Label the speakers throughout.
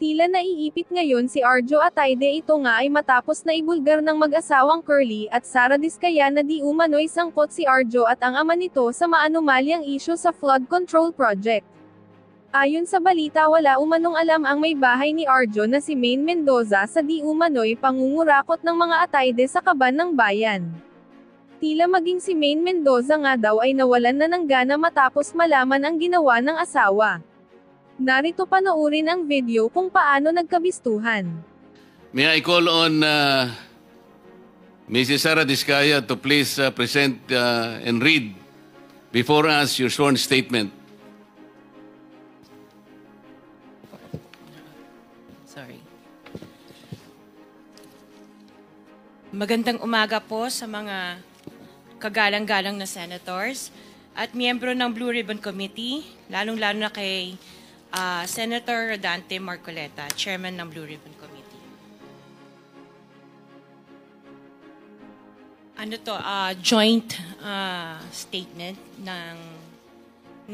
Speaker 1: Tila naiipit ngayon si Arjo Atayde, ito nga ay matapos na ibulgar ng mag-asawang Curly at Sara Diskaya na di umano'y sangkot si Arjo at ang ama nito sa maanumalyang isyu sa flood control project. Ayon sa balita, wala umanong alam ang may bahay ni Arjo na si Maine Mendoza sa di umano'y pangungurakot ng mga Atayde sa kaban ng bayan. Tila maging si Maine Mendoza nga daw ay nawalan na ng gana matapos malaman ang ginawa ng asawa. Narito panoorin ang video kung paano nagkabistuhan.
Speaker 2: May I call on Mrs. Sara Diskaya to please present and read before us your sworn statement.
Speaker 3: Sorry. Magandang umaga po sa mga kagalang-galang na senators at miyembro ng Blue Ribbon Committee, lalong-lalo na kay Senator Rodante Marcoleta, Chairman ng Blue Ribbon Committee. Ano to? Joint statement ng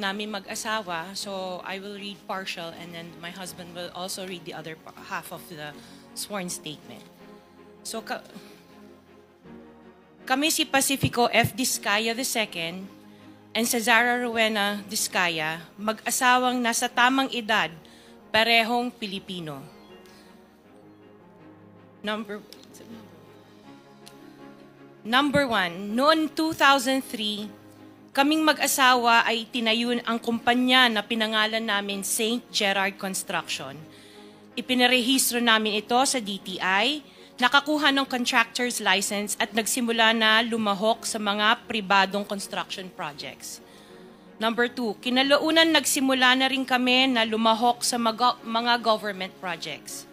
Speaker 3: namin mag-asawa. So I will read partial and then my husband will also read the other half of the sworn statement. So kami si Pacifico F. Diskaya II and Cesara Rowena Diskaya, mag-asawang nasa tamang edad, parehong Pilipino. Number one, noong 2003, kaming mag-asawa ay tinayun ang kumpanya na pinangalan namin St. Gerard Construction. Ipinarehistro namin ito sa DTI, nakakuha ng contractor's license at nagsimula na lumahok sa mga pribadong construction projects. Number two, kinalaunan nagsimula na rin kami na lumahok sa mga government projects.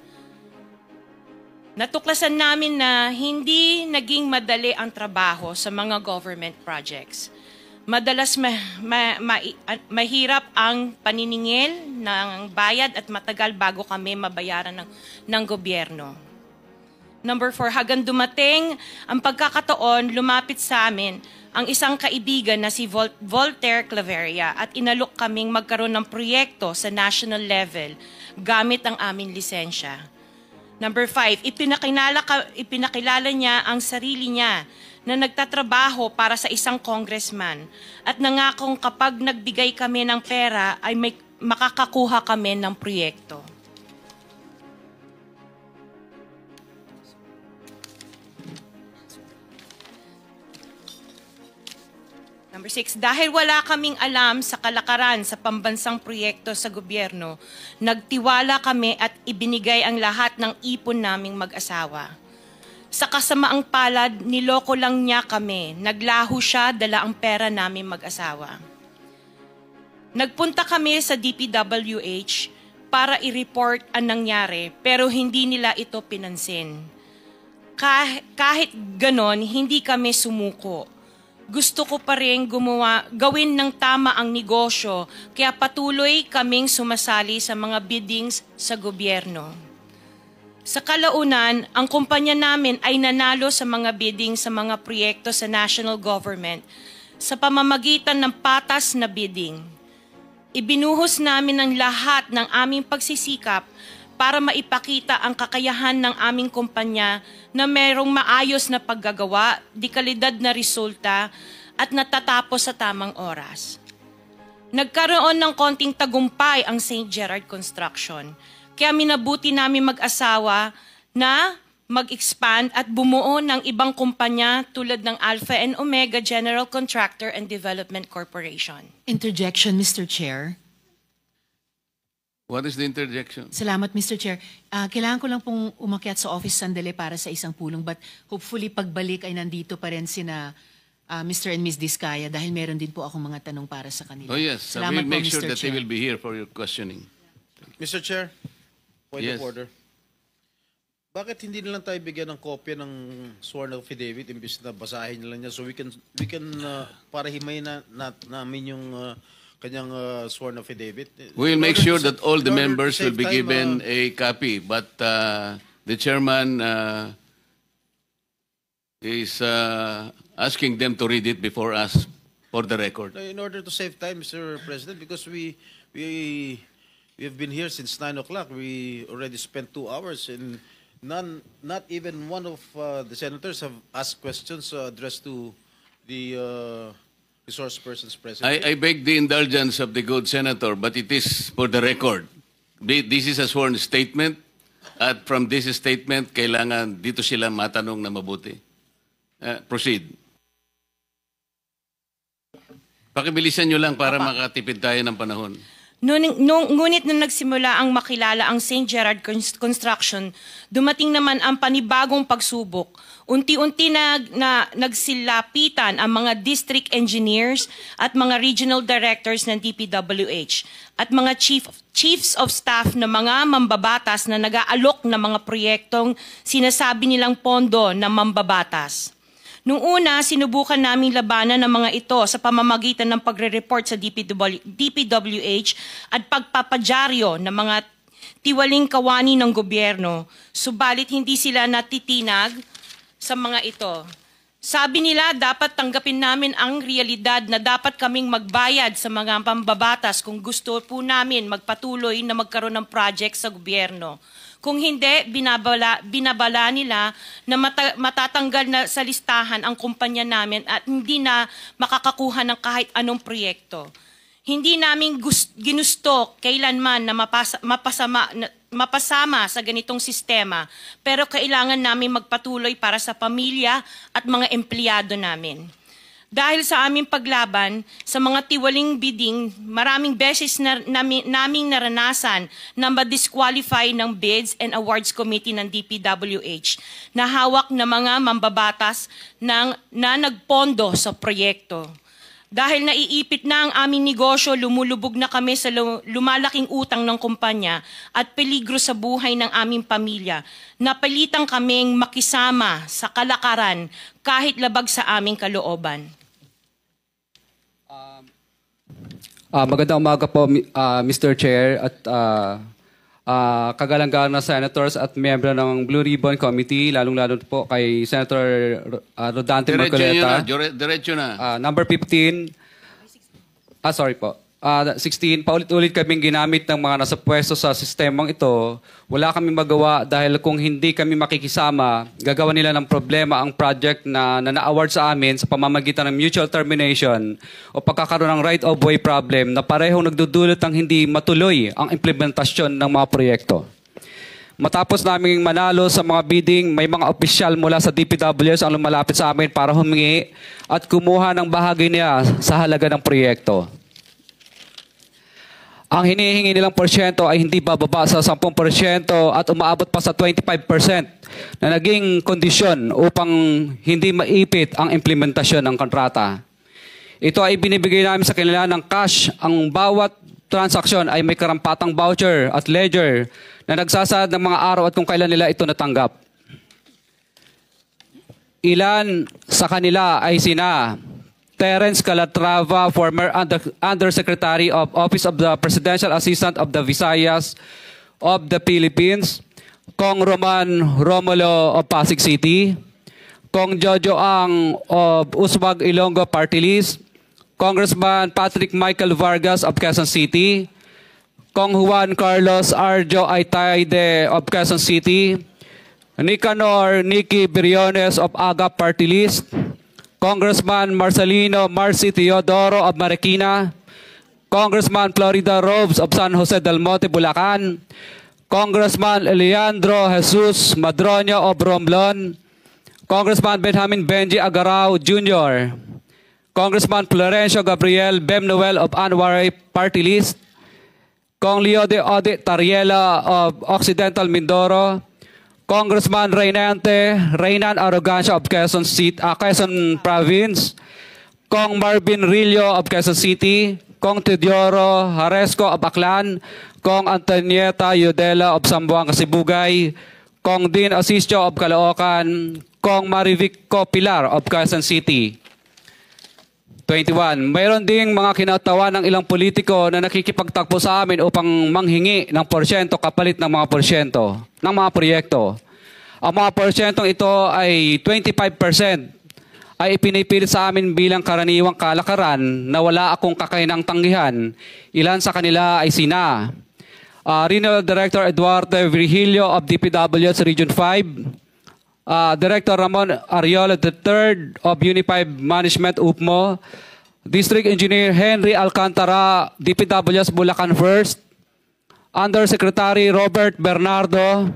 Speaker 3: Natuklasan namin na hindi naging madali ang trabaho sa mga government projects. Madalas mahirap ang paniningil ng bayad at matagal bago kami mabayaran ng gobyerno. Number 4, hanggang dumating ang pagkakataon, lumapit sa amin ang isang kaibigan na si Voltaire Claveria at inalok kaming magkaroon ng proyekto sa national level gamit ang aming lisensya. Number 5, ipinakilala niya ang sarili niya na nagtatrabaho para sa isang congressman at nangakong kapag nagbigay kami ng pera ay makakakuha kami ng proyekto. Number 6, dahil wala kaming alam sa kalakaran sa pambansang proyekto sa gobyerno, nagtiwala kami at ibinigay ang lahat ng ipon naming mag-asawa. Sa kasamaang palad, niloko lang niya kami. Naglaho siya, dala ang pera naming mag-asawa. Nagpunta kami sa DPWH para i-report ang nangyari, pero hindi nila ito pinansin. Kahit ganon, hindi kami sumuko. Gusto ko pa rin gawin ng tama ang negosyo, kaya patuloy kaming sumasali sa mga biddings sa gobyerno. Sa kalaunan, ang kumpanya namin ay nanalo sa mga bidding sa mga proyekto sa national government sa pamamagitan ng patas na bidding. Ibinuhos namin ang lahat ng aming pagsisikap para maipakita ang kakayahan ng aming kumpanya na mayroong maayos na paggagawa, dekalidad na resulta at natatapos sa tamang oras. Nagkaroon ng konting tagumpay ang St. Gerard Construction, kaya minabuti namin mag-asawa na mag-expand at bumuo ng ibang kumpanya tulad ng Alpha and Omega General Contractor and Development Corporation.
Speaker 4: Interjection, Mr. Chair.
Speaker 2: What is the interjection?
Speaker 4: Salamat, Mr. Chair. Kailangan ko lang pong umakyat sa office sandali para sa isang pulong, but hopefully pagbalik ay nandito pa rin sina Mr. and Ms. Diskaya dahil meron din po akong mga tanong para sa kanila.
Speaker 2: Oh yes,
Speaker 4: Salamat
Speaker 2: we'll make
Speaker 4: po,
Speaker 2: sure
Speaker 4: Mr.
Speaker 2: that they
Speaker 4: Chair.
Speaker 2: will be here for your questioning.
Speaker 5: Mr. Chair, point
Speaker 2: Yes.
Speaker 5: of order. Bakit hindi na lang tayo bigyan ng kopya ng sworn affidavit imbis na basahin nila niya so we can para himay namin yung kanyang sworn affidavit.
Speaker 2: We'll make sure that all the
Speaker 5: in order to
Speaker 2: members will
Speaker 5: save
Speaker 2: be
Speaker 5: time,
Speaker 2: given a copy, but the chairman is asking them to read it before us for the record.
Speaker 5: In order to save time, Mr. President, because we have been here since 9 o'clock. We already spent 2 hours, and not even one of the senators have asked questions addressed to the resource persons present.
Speaker 2: I beg the indulgence of the good senator, but it is for the record. This is a sworn statement, at from this statement, kailangan dito sila matanong na mabuti. Proceed. Pakibilisan nyo lang para makatipid tayo ng panahon.
Speaker 3: Ngunit nung nagsimula ang makilala ang St. Gerard Construction, dumating naman ang panibagong pagsubok. Unti-unti nagsilapitan ang mga district engineers at mga regional directors ng DPWH at mga chiefs of staff na mga mambabatas na nag-aalok ng mga proyektong sinasabi nilang pondo na mambabatas. Nung una, sinubukan naming labanan ng mga ito sa pamamagitan ng pagre-report sa DPWH at pagpapadyaryo ng mga tiwaling kawani ng gobyerno, subalit hindi sila natitinag sa mga ito. Sabi nila, dapat tanggapin namin ang realidad na dapat kaming magbayad sa mga pambabatas kung gusto po namin magpatuloy na magkaroon ng project sa gobyerno. Kung hindi, binabala nila na matatanggal na sa listahan ang kumpanya namin at hindi na makakakuha ng kahit anong proyekto. Hindi namin ginusto kailanman na mapasama sa ganitong sistema, pero kailangan namin magpatuloy para sa pamilya at mga empleyado namin. Dahil sa aming paglaban sa mga tiwaling bidding, maraming beses naming naranasan na ma-disqualify ng Bids and Awards Committee ng DPWH na hawak na mga mambabatas na nagpondo sa proyekto. Dahil naiipit na ang aming negosyo, lumulubog na kami sa lumalaking utang ng kumpanya at peligro sa buhay ng aming pamilya. Napilitan kaming makisama sa kalakaran kahit labag sa aming kalooban.
Speaker 6: Magandang umaga po, Mr. Chair at kagalang-galang na senators at miyembro ng Blue Ribbon Committee, lalong-lalo po kay Senator Rodante Marcoleta.
Speaker 2: Diretso na.
Speaker 6: Number 15, sorry po. 16, paulit-ulit kaming ginamit ng mga nasa pwesto sa sistemang ito. Wala kaming magawa dahil kung hindi kami makikisama, gagawa nila ng problema ang project na na-award sa amin sa pamamagitan ng mutual termination o pagkakaroon ng right-of-way problem na parehong nagdudulot ng hindi matuloy ang implementasyon ng mga proyekto. Matapos naming manalo sa mga bidding, may mga opisyal mula sa DPWS ang lumalapit sa amin para humingi at kumuha ng bahagi niya sa halaga ng proyekto. Ang hinihingi nilang porsyento ay hindi bababa sa 10% at umaabot pa sa 25% na naging kondisyon upang hindi maipit ang implementasyon ng kontrata. Ito ay binibigay namin sa kanila ng cash. Ang bawat transaksyon ay may karampatang voucher at ledger na nagsasaad ng mga araw at kung kailan nila ito natanggap. Ilan sa kanila ay sina Terence Calatrava, former Undersecretary of Office of the Presidential Assistant of the Visayas of the Philippines, Kong Roman Romulo of Pasig City, Kong Jojo Ang of Uswag Ilonggo Party List, Congressman Patrick Michael Vargas of Quezon City, Kong Juan Carlos Arjo Aitaide of Quezon City, Nicanor Nicky Briones of Aga Party List, Congressman Marcelino Marcy Teodoro of Marikina, Congressman Florida Robes of San Jose del Monte, Bulacan, Congressman Leandro Jesus Madroño of Romblon, Congressman Benjamin Benji Agarao Jr., Congressman Florencio Gabriel Bem Noel of Anwaray Party List, Kong Leo de Ode Tariela of Occidental Mindoro, Congressman Reynan Arrogancia of Quezon Province, Kong Marvin Rillo of Quezon City, Kong Teodoro Haresco of Aklan, Kong Antonieta Yudela of Zamboanga, Sibugay, Kong Dean Asisio of Caloocan, Kong Marivico Pilar of Quezon City. 21. Mayroon ding mga kinatawa ng ilang politiko na nakikipagtakbo sa amin upang manghingi ng porsyento kapalit ng mga porsyento ng mga proyekto. Ang mga porsyentong ito ay 25% ay ipinipilit sa amin bilang karaniwang kalakaran na wala akong kakainang tanggihan. Ilan sa kanila ay sina Regional Director Eduardo Virgilio of DPWH Region 5, Director Ramon Ariola III of Unified Management UPMO, District Engineer Henry Alcantara, DPWH Bulacan First, Undersecretary Robert Bernardo,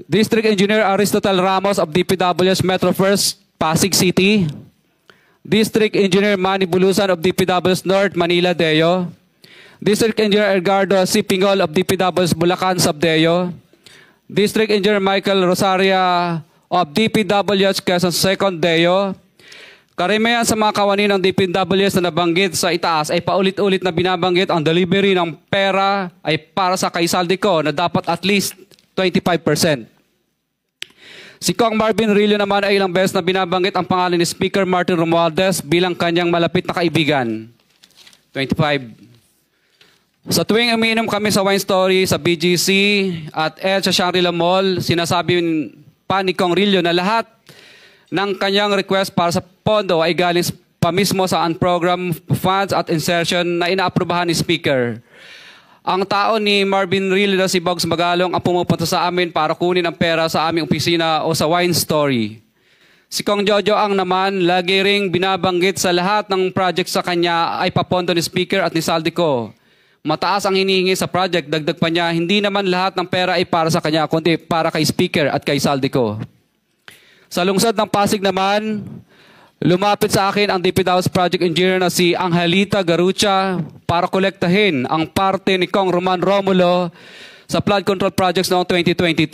Speaker 6: District Engineer Aristotle Ramos of DPWH Metro First, Pasig City, District Engineer Manny Bulusan of DPWH North, Manila Deo, District Engineer Edgardo C. Pingol of DPWH Bulacan Subdeo, District Engineer Michael Rosaria of DPWH Quezon Second Deo. Karamihan sa mga kawani ng DPWH na nabanggit sa itaas ay paulit-ulit na binabanggit ang delivery ng pera ay para sa kay Saldico na dapat at least 25%. Si Kong Marvin Rillo naman ay ilang beses na binabanggit ang pangalan ni Speaker Martin Romualdez bilang kanyang malapit na kaibigan. 25. Sa tuwing umiinom kami sa Wine Story, sa BGC at sa Shangri-La Mall, sinasabi pa ni Kong Rillo na lahat ng kanyang request para sa pondo ay galing pa mismo sa unprogrammed funds at insertion na inaaprubahan ni Speaker. Ang tao ni Marvin Rillo na si Bogs Magalong ang pumupunta sa amin para kunin ang pera sa aming opisina o sa Wine Story. Si Kong Jojo Ang naman, lagi ring binabanggit sa lahat ng project sa kanya ay papondo ni Speaker at ni Saldico. Mataas ang hinihingi sa project, dagdag pa niya, hindi naman lahat ng pera ay para sa kanya, kundi para kay Speaker at kay Saldico. Sa lungsod ng Pasig naman, lumapit sa akin ang DPWH Project Engineer na si Angelita Garucha para kolektahin ang parte ni Kong Roman Romulo sa flood control projects noong 2022.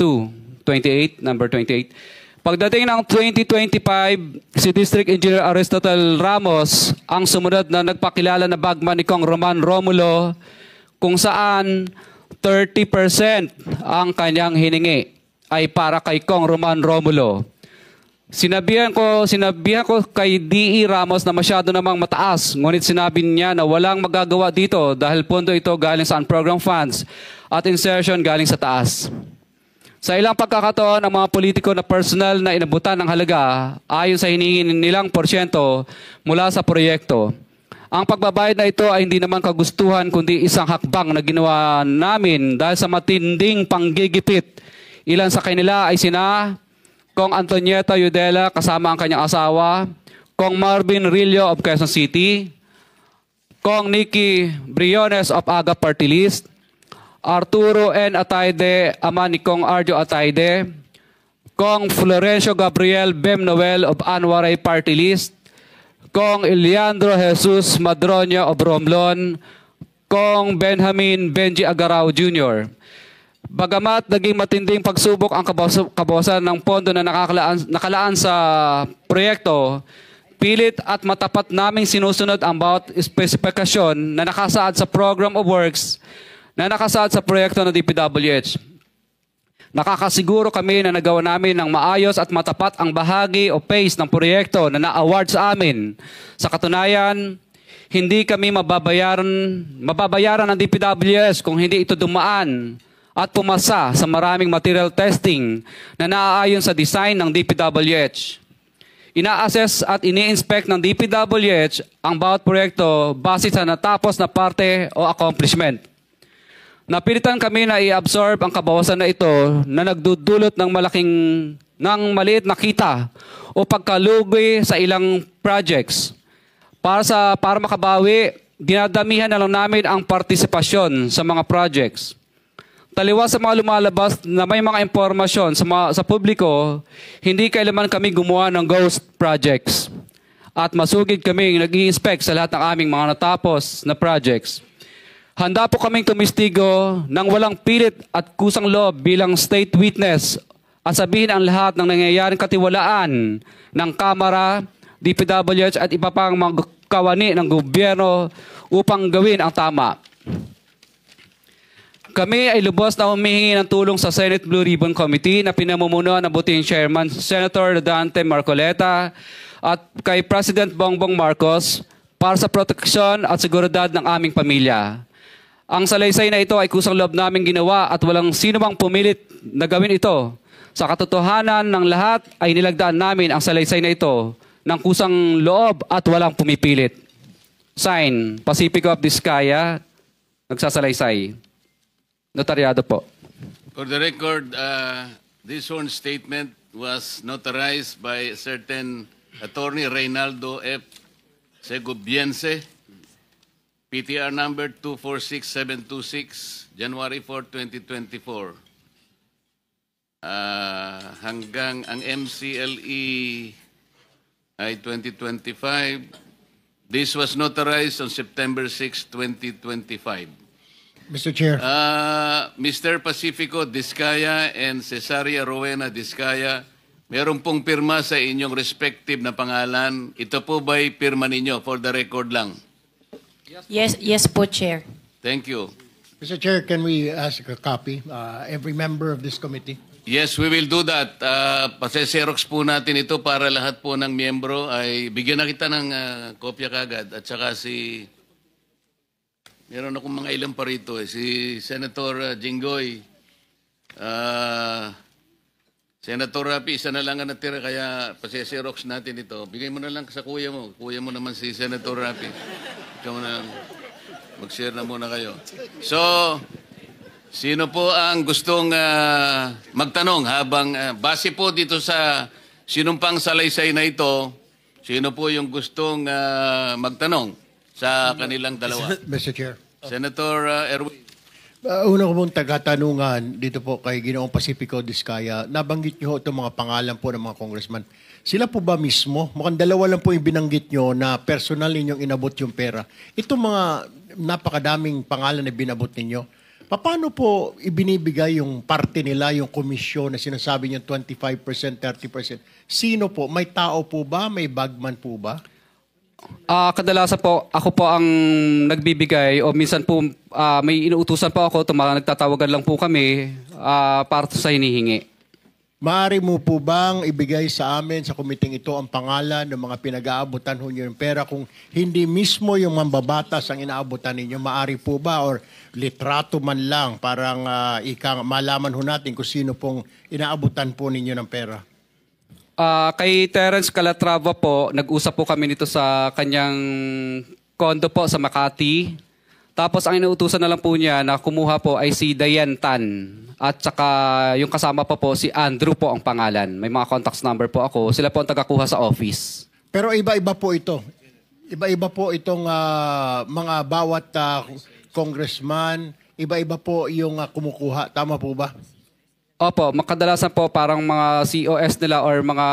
Speaker 6: Number 28. Pagdating ng 2025, si District Engineer Aristotle Ramos ang sumunod na nagpakilala na bagman ni Kong Roman Romulo kung saan 30% ang kanyang hiningi ay para kay Kong Roman Romulo. Sinabihan ko kay D.E. Ramos na masyado namang mataas, ngunit sinabi niya na walang magagawa dito dahil pondo ito galing sa unprogrammed funds at insertion galing sa taas. Sa ilang pagkakataon, ang mga politiko na personal na inabutan ng halaga ayon sa hiningin nilang porsyento mula sa proyekto. Ang pagbabayad na ito ay hindi naman kagustuhan kundi isang hakbang na ginawa namin dahil sa matinding panggigipit. Ilan sa kanila ay sina Kong Antonieta Yudela kasama ang kanyang asawa, Kong Marvin Rillo of Quezon City, Kong Nikki Briones of Aga Party List, Arturo N. Atayde, ama ni Kong Arjo Atayde, Kong Florencio Gabriel Bem Noel of Anwaray Party List, Kong Eliandro Jesus Madroño of Romblon, Kong Benjamin Benji Agarao Jr. Bagamat naging matinding pagsubok ang kabawasan ng pondo na nakalaan sa proyekto, pilit at matapat naming sinusunod ang bawat espesifikasyon na nakasaad sa Program of Works na nakasaad sa proyekto ng DPWH. Nakakasiguro kami na nagawa namin ng maayos at matapat ang bahagi o phase ng proyekto na na-award sa amin. Sa katunayan, hindi kami mababayaran ng DPWH kung hindi ito dumaan at pumasa sa maraming material testing na naaayon sa design ng DPWH. Ina-assess at ini-inspect ng DPWH ang bawat proyekto base sa natapos na parte o accomplishment. Napilitan kami na i-absorb ang kabawasan na ito na nagdudulot ng maliit na kita o pagkalugi sa ilang projects. Para makabawi, dinadamihan na lang namin ang partisipasyon sa mga projects. Taliwas sa mga lumalabas na may mga impormasyon sa publiko, hindi kailanman kami gumawa ng ghost projects. At masugid kami nag-i-inspect sa lahat ng aming mga natapos na projects. Handa po kaming tumistigo ng walang pilit at kusang loob bilang state witness at sabihin ang lahat ng nangyayaring katiwalaan ng Kamara, DPWH at iba pang mga kawani ng gobyerno upang gawin ang tama. Kami ay lubos na humihingi ng tulong sa Senate Blue Ribbon Committee na pinamumunuan ng buting Chairman Senator Dante Marcoleta at kay President Bongbong Marcos para sa proteksyon at seguridad ng aming pamilya. Ang salaysay na ito ay kusang loob namin ginawa at walang sino mang pumilit na gawin ito Sa katotohanan ng lahat ay nilagdaan namin ang salaysay na ito ng kusang loob at walang pumipilit. Sign, Pacifico of Vizcaya, nagsasalaysay. Notaryado po.
Speaker 2: For the record, this sworn statement was notarized by a certain Attorney Reynaldo F. Segubiense, PTR number 246726, January 4, 2024. Hanggang ang MCLE ay 2025. This was notarized on September 6, 2025.
Speaker 7: Mr. Chair.
Speaker 2: Mr. Pacifico Vizcaya and Cesaria Rowena Vizcaya, meron pong pirma sa inyong respective na pangalan. Ito po ba'y pirma ninyo? For the record lang.
Speaker 8: Yes po, Chair.
Speaker 2: Thank you.
Speaker 7: Mr. Chair, can we ask a copy? Every member of this committee.
Speaker 2: Yes, we will do that. Pase-xerox po natin ito para lahat po ng miyembro ay bigyan na kita ng kopya kagad. At saka meron akong mga ilang pa rito si Senator Jinggoy. Senator Rapi, isa na lang ang natira kaya pase-xerox natin ito. Bigay mo na lang sa kuya mo. Kuya mo naman si Senator Rapi. Ikaw na lang. Mag-share na muna kayo. So, sino po ang gustong magtanong habang base po dito sa sinumpang salaysay na ito, sino po yung gustong magtanong sa kanilang dalawa?
Speaker 7: Mr. Chair.
Speaker 2: Senator Erwin.
Speaker 7: Una ko mong tagatanungan dito po kay Ginoong Pacifico Vizcaya. Nabanggit niyo itong mga pangalan po ng mga congressman. Sila po ba mismo? Mukhang dalawa lang po yung binanggit niyo na personal ninyong inabot yung pera. Itong mga napakadaming pangalan na binabot ninyo, paano po ibinibigay yung parte nila, yung komisyon na sinasabi niyo 25%, 30%? Sino po? May tao po ba? May bagman po ba?
Speaker 6: Kadalasan po, ako po ang nagbibigay o minsan po may inuutusan po ako, nagtatawagan lang po kami para sa hinihingi.
Speaker 7: Maaari mo po bang ibigay sa amin sa komiting ito ang pangalan ng mga pinag-aabutan ho niyo ng pera kung hindi mismo yung mambabatas ang inaabutan ninyo? Maaari po ba or litrato man lang parang malaman ho natin kung sino pong inaabutan po ninyo ng pera?
Speaker 6: Kay Terence Calatrava po, nag-usap po kami nito sa kanyang kondo po sa Makati. Tapos ang inuutusan na lang po niya na kumuha po ay si Diane Tan. At saka yung kasama pa po si Andrew po ang pangalan. May mga contacts number po ako. Sila po ang tagakuha sa office.
Speaker 7: Pero iba-iba po ito. Iba-iba po itong mga bawat congressman. Iba-iba po yung kumukuha. Tama po ba?
Speaker 6: Opo, makadalasan po parang mga COS nila or mga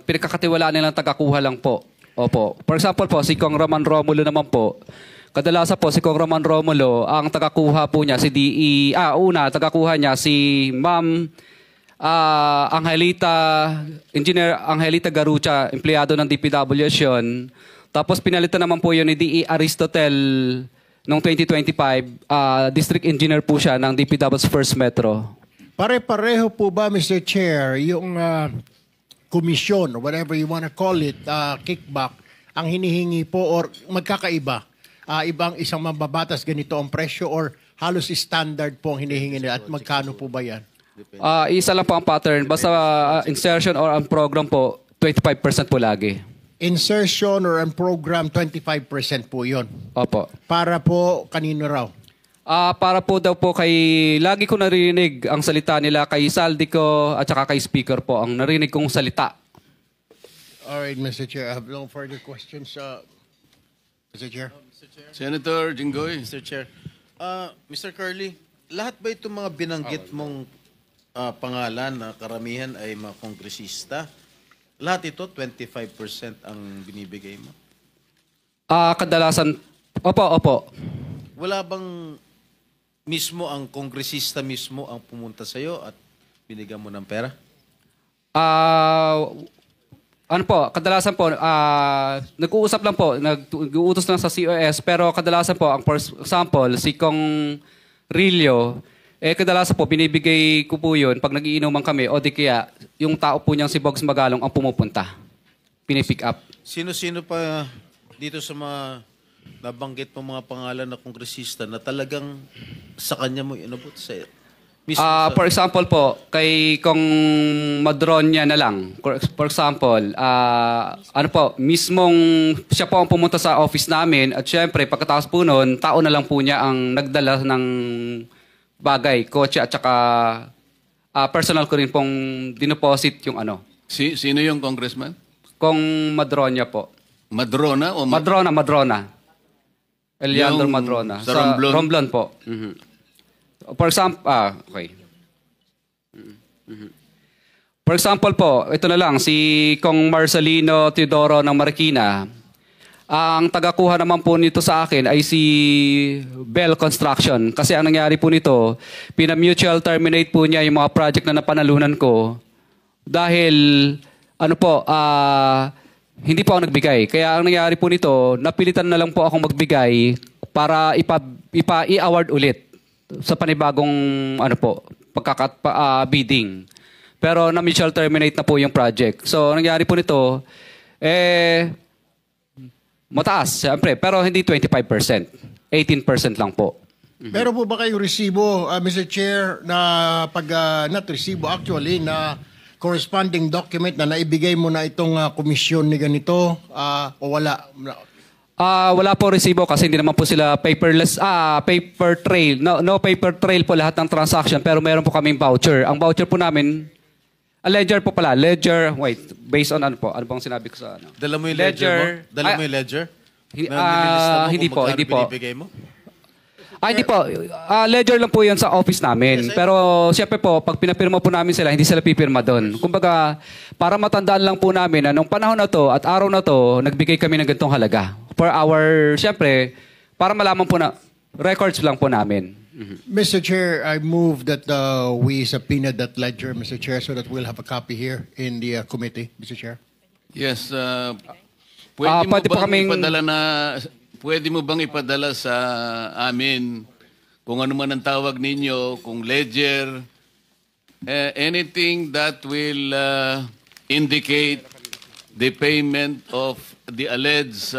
Speaker 6: pinagkakatiwalaan nilang tagakuha lang po. Opo. For example po, si Kong Roman Romulo naman po. Kadalasan po si Kong Roman Romulo, ang tagakuha po niya si tagakuha niya si Ma'am Engineer Angelita Garucha, empleyado ng DPWH yun. Tapos pinalitan naman po yun ni D.E. Aristotel noong 2025. District Engineer po siya ng DPW's First Metro.
Speaker 7: Pare-pareho po ba, Mr. Chair, yung komisyon, or whatever you want to call it, kickback, ang hinihingi po or magkakaiba? Ibang isang mababatas ganito ang presyo or halos standard po ang hinihingi nila at magkano po ba yan?
Speaker 6: Isa lang po ang pattern. Basta insertion or ang program po, 25% po lagi.
Speaker 7: Insertion or ang program, 25% po yun.
Speaker 6: Opo.
Speaker 7: Para po kanino raw?
Speaker 6: Para po daw po lagi ko narinig ang salita nila kay Saldico at saka kay Speaker po, ang narinig kong salita.
Speaker 7: Alright, Mr. Chair. I have no further questions. Mr. Chair.
Speaker 2: Senator Jinggoy.
Speaker 5: Mr. Chair. Mr. Curly, lahat ba itong mga binanggit mong pangalan na karamihan ay mga kongresista? Lahat ito, 25% ang binibigay mo?
Speaker 6: Kadalasan, opo.
Speaker 5: Wala bang mismo ang kongresista mismo ang pumunta sa'yo at binigyan mo ng pera?
Speaker 6: Kadalasan po, nag-uusap lang po, nag-uutos lang sa COS, pero kadalasan po, ang for example, si Kong Rillo, kadalasan po, binibigay ko po yun pag nagiinuman kami, o di kaya, yung tao po niyang si Bogs Magalong ang pumupunta. Pinipick up.
Speaker 5: Sino-sino pa dito sa mga nabanggit mo mga pangalan na kongresista na talagang sa kanya mo inabot sa
Speaker 6: For example po, kay kung Madronya na lang. For example, ano po, mismong siya po ang pumunta sa office namin at syempre pagkatapos po noon, tao na lang po niya ang nagdala ng bagay, kotse at saka personal ko rin pong dinoposit yung ano.
Speaker 2: Sino yung congressman?
Speaker 6: Kung Madronya po.
Speaker 2: Madrona o
Speaker 6: Madrona. Eliandro
Speaker 2: Yung
Speaker 6: Madrona.
Speaker 2: sa Romblon?
Speaker 6: Romblon po. For example, okay. For example po, ito na lang, si Kong Marcelino Teodoro ng Marikina. Ang tagakuha naman po nito sa akin ay si Bell Construction. Kasi ang nangyari po nito, pina-mutual terminate po niya yung mga project na napanalunan ko. Dahil, ano po, hindi po ako nagbigay. Kaya ang nangyari po nito, napilitan na lang po akong magbigay para i-award ulit sa panibagong ano po, bidding. Pero na-mutual terminate na po yung project. So, nangyari po nito, mataas, siyempre, pero hindi 25%. 18% lang po.
Speaker 7: Pero po ba kayong resibo, Mr. Chair, na not resibo actually, na corresponding document na naibigay mo na itong komisyon ni ganito o wala?
Speaker 6: Wala po resibo kasi hindi naman po sila paperless, paper trail. No paper trail po lahat ng transaction pero meron po kaming voucher. Ang voucher po namin, ledger po pala. Ledger, wait, based on ano po? Ano bang sinabi ko sa ano?
Speaker 5: Dala mo yung ledger mo? Dala mo yung ledger?
Speaker 6: Hindi po, hindi po.
Speaker 5: Binibigay mo?
Speaker 6: Hindi po. Ledger lang po yan sa office namin. Pero siyempre po, pag pinapirma po namin sila, hindi sila pipirma doon. Kumbaga, para matandaan lang po namin na nung panahon na to at araw na to, nagbigay kami ng ganitong halaga. For our, siyempre, para malaman po na, records lang po namin.
Speaker 7: Mr. Chair, I move that we subpoena that ledger, Mr. Chair, so that we'll have a copy here in the committee, Mr. Chair.
Speaker 2: Yes. Pwede mo bang ipadala sa amin kung ano man ang tawag ninyo, kung ledger, anything that will indicate the payment of the alleged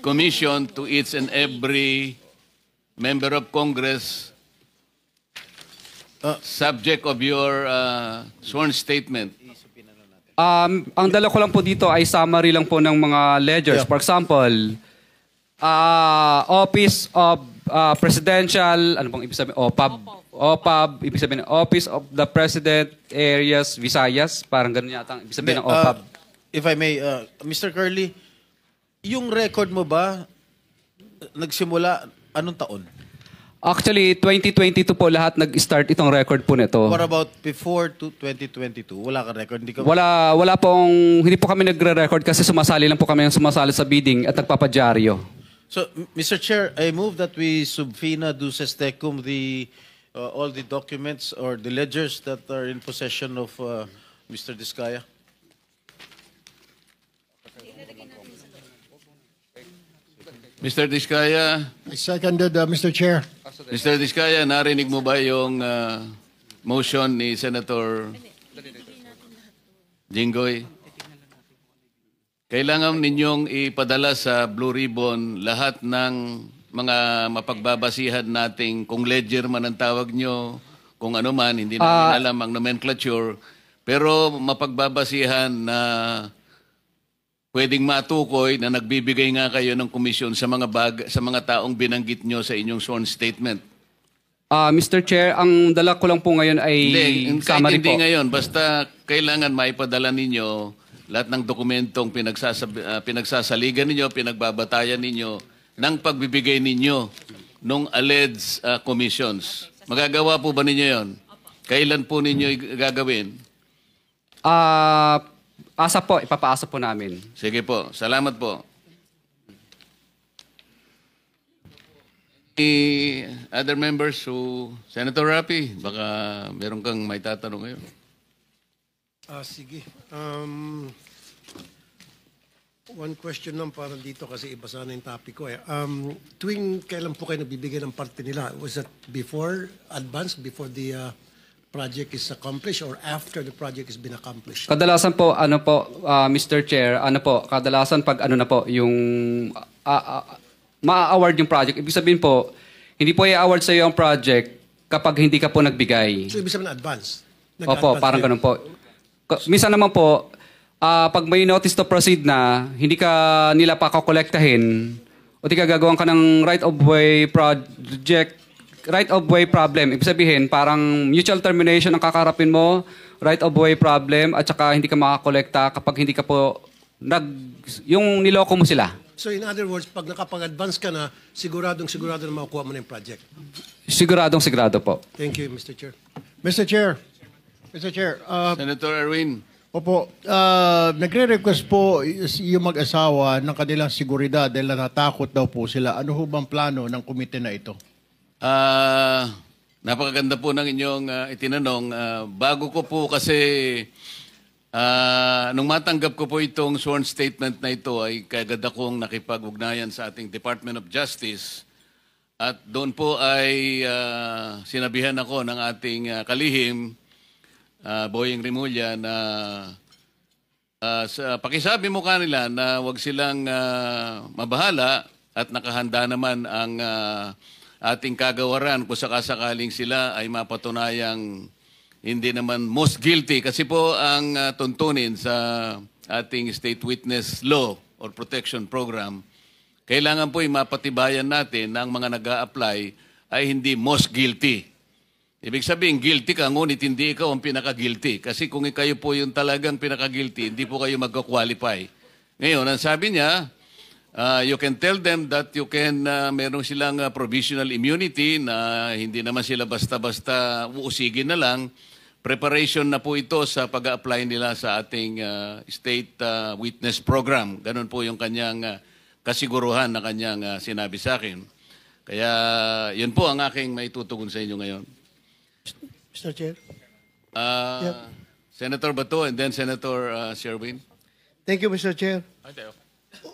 Speaker 2: commission to each and every member of Congress subject of your sworn statement?
Speaker 6: Ang dala ko lang po dito ay summary lang po ng mga ledgers. For example, Office of Presidential, ano bang ibig sabihin? OPAB, ibig sabihin Office of the President Areas Visayas, parang ganun yata ang ibig sabihin ng OPAB.
Speaker 5: If I may, Mr. Curly, yung record mo ba nagsimula anong taon?
Speaker 6: Actually, 2022 po lahat nag-start itong record po nito.
Speaker 5: What about before 2022? Wala ka record?
Speaker 6: Wala pong, hindi po kami nagre-record kasi sumasali lang po kami ng sumasali sa bidding at nagpapadyaryo.
Speaker 5: So, Mr. Chair, I move that we subpoena duces tecum all the documents or the ledgers that are in possession of Mr. Diskaya.
Speaker 2: Mr. Diskaya,
Speaker 7: I seconded, Mr. Chair.
Speaker 2: Mr. Diskaya, narinig mo ba yung motion ni Senator Jinggoy? Kailangan ninyong ipadala sa Blue Ribbon lahat ng mga mapagbabasihan nating kung ledger man ang tawag nyo, kung ano man, hindi namin alam ang nomenclature, pero mapagbabasihan na pwedeng matukoy na nagbibigay nga kayo ng komisyon sa mga taong binanggit nyo sa inyong sworn statement.
Speaker 6: Mr. Chair, ang dala ko lang po ngayon ay summary po.
Speaker 2: Hindi ngayon, basta kailangan maipadala ninyo lahat ng dokumentong pinagsasaligan ninyo, pinagbabatayan ninyo ng pagbibigay ninyo ng alleged commissions. Magagawa po ba ninyo yon? Kailan po ninyo gagawin?
Speaker 6: Asa po, ipapaasa po namin.
Speaker 2: Sige po, salamat po. Other members who... Senator Rapi, baka meron kang may tatanong ngayon.
Speaker 9: Sige. One question lang para dito kasi iba sana yung topic ko eh. Tuwing kailan po kayo nabibigay ng parte nila? Was that before, before the project is accomplished or after the project has been accomplished?
Speaker 6: Kadalasan po, Mr. Chair, kadalasan pag yung ma-award yung project. Ibig sabihin po, hindi po i-award sa iyo ang project kapag hindi ka po nagbigay.
Speaker 9: So, ibig sabihin advance.
Speaker 6: Opo, parang ganun po. Minsan naman po, pag may notice to proceed na, hindi ka nila pa kakolektahin, o di ka gagawan ka ng right-of-way project, right-of-way problem. Ibig sabihin, parang mutual termination ang kakarapin mo, right-of-way problem, at saka hindi ka makakolekta kapag hindi ka po, yung niloko mo sila.
Speaker 9: So in other words, pag nakapag-advance ka na, siguradong sigurado na makukuha mo na yung project.
Speaker 6: Siguradong sigurado po.
Speaker 9: Thank you, Mr. Chair.
Speaker 7: Mr. Chair,
Speaker 2: Senator Erwin.
Speaker 7: opo, nagre-request po yung mag-asawa ng kanilang seguridad dahil natatakot daw po sila. Ano ho bang plano ng komite na ito?
Speaker 2: Napakaganda po ng inyong itinanong. Bago ko po kasi, nung matanggap ko po itong sworn statement na ito, ay kagad akong nakipag-ugnayan sa ating Department of Justice. At doon po ay sinabihan ako ng ating kalihim, Boying Rimulya, na pakisabi mo kanila na wag silang mabahala at nakahanda naman ang ating kagawaran kung sakasakaling sila ay mapatunayang hindi naman most guilty. Kasi po ang tuntunin sa ating state witness law or protection program, kailangan po mapatibayan natin na ang mga nag-a-apply ay hindi most guilty. Ibig sabihin, guilty ka, ngunit hindi ikaw ang pinaka-guilty. Kasi kung kayo po yung talagang pinaka-guilty, hindi po kayo mag-qualify. Ngayon, ang sabi niya, you can tell them that you can, meron silang provisional immunity na hindi naman sila basta-basta uusigin na lang. Preparation na po ito sa pag-a-apply nila sa ating state witness program. Ganon po yung kanyang kasiguruhan na kanyang sinabi sa akin. Kaya yun po ang aking maitutugon sa inyo ngayon.
Speaker 9: Mr. Chair.
Speaker 2: Senator Bato and then Senator Sherwin.
Speaker 9: Thank you, Mr. Chair.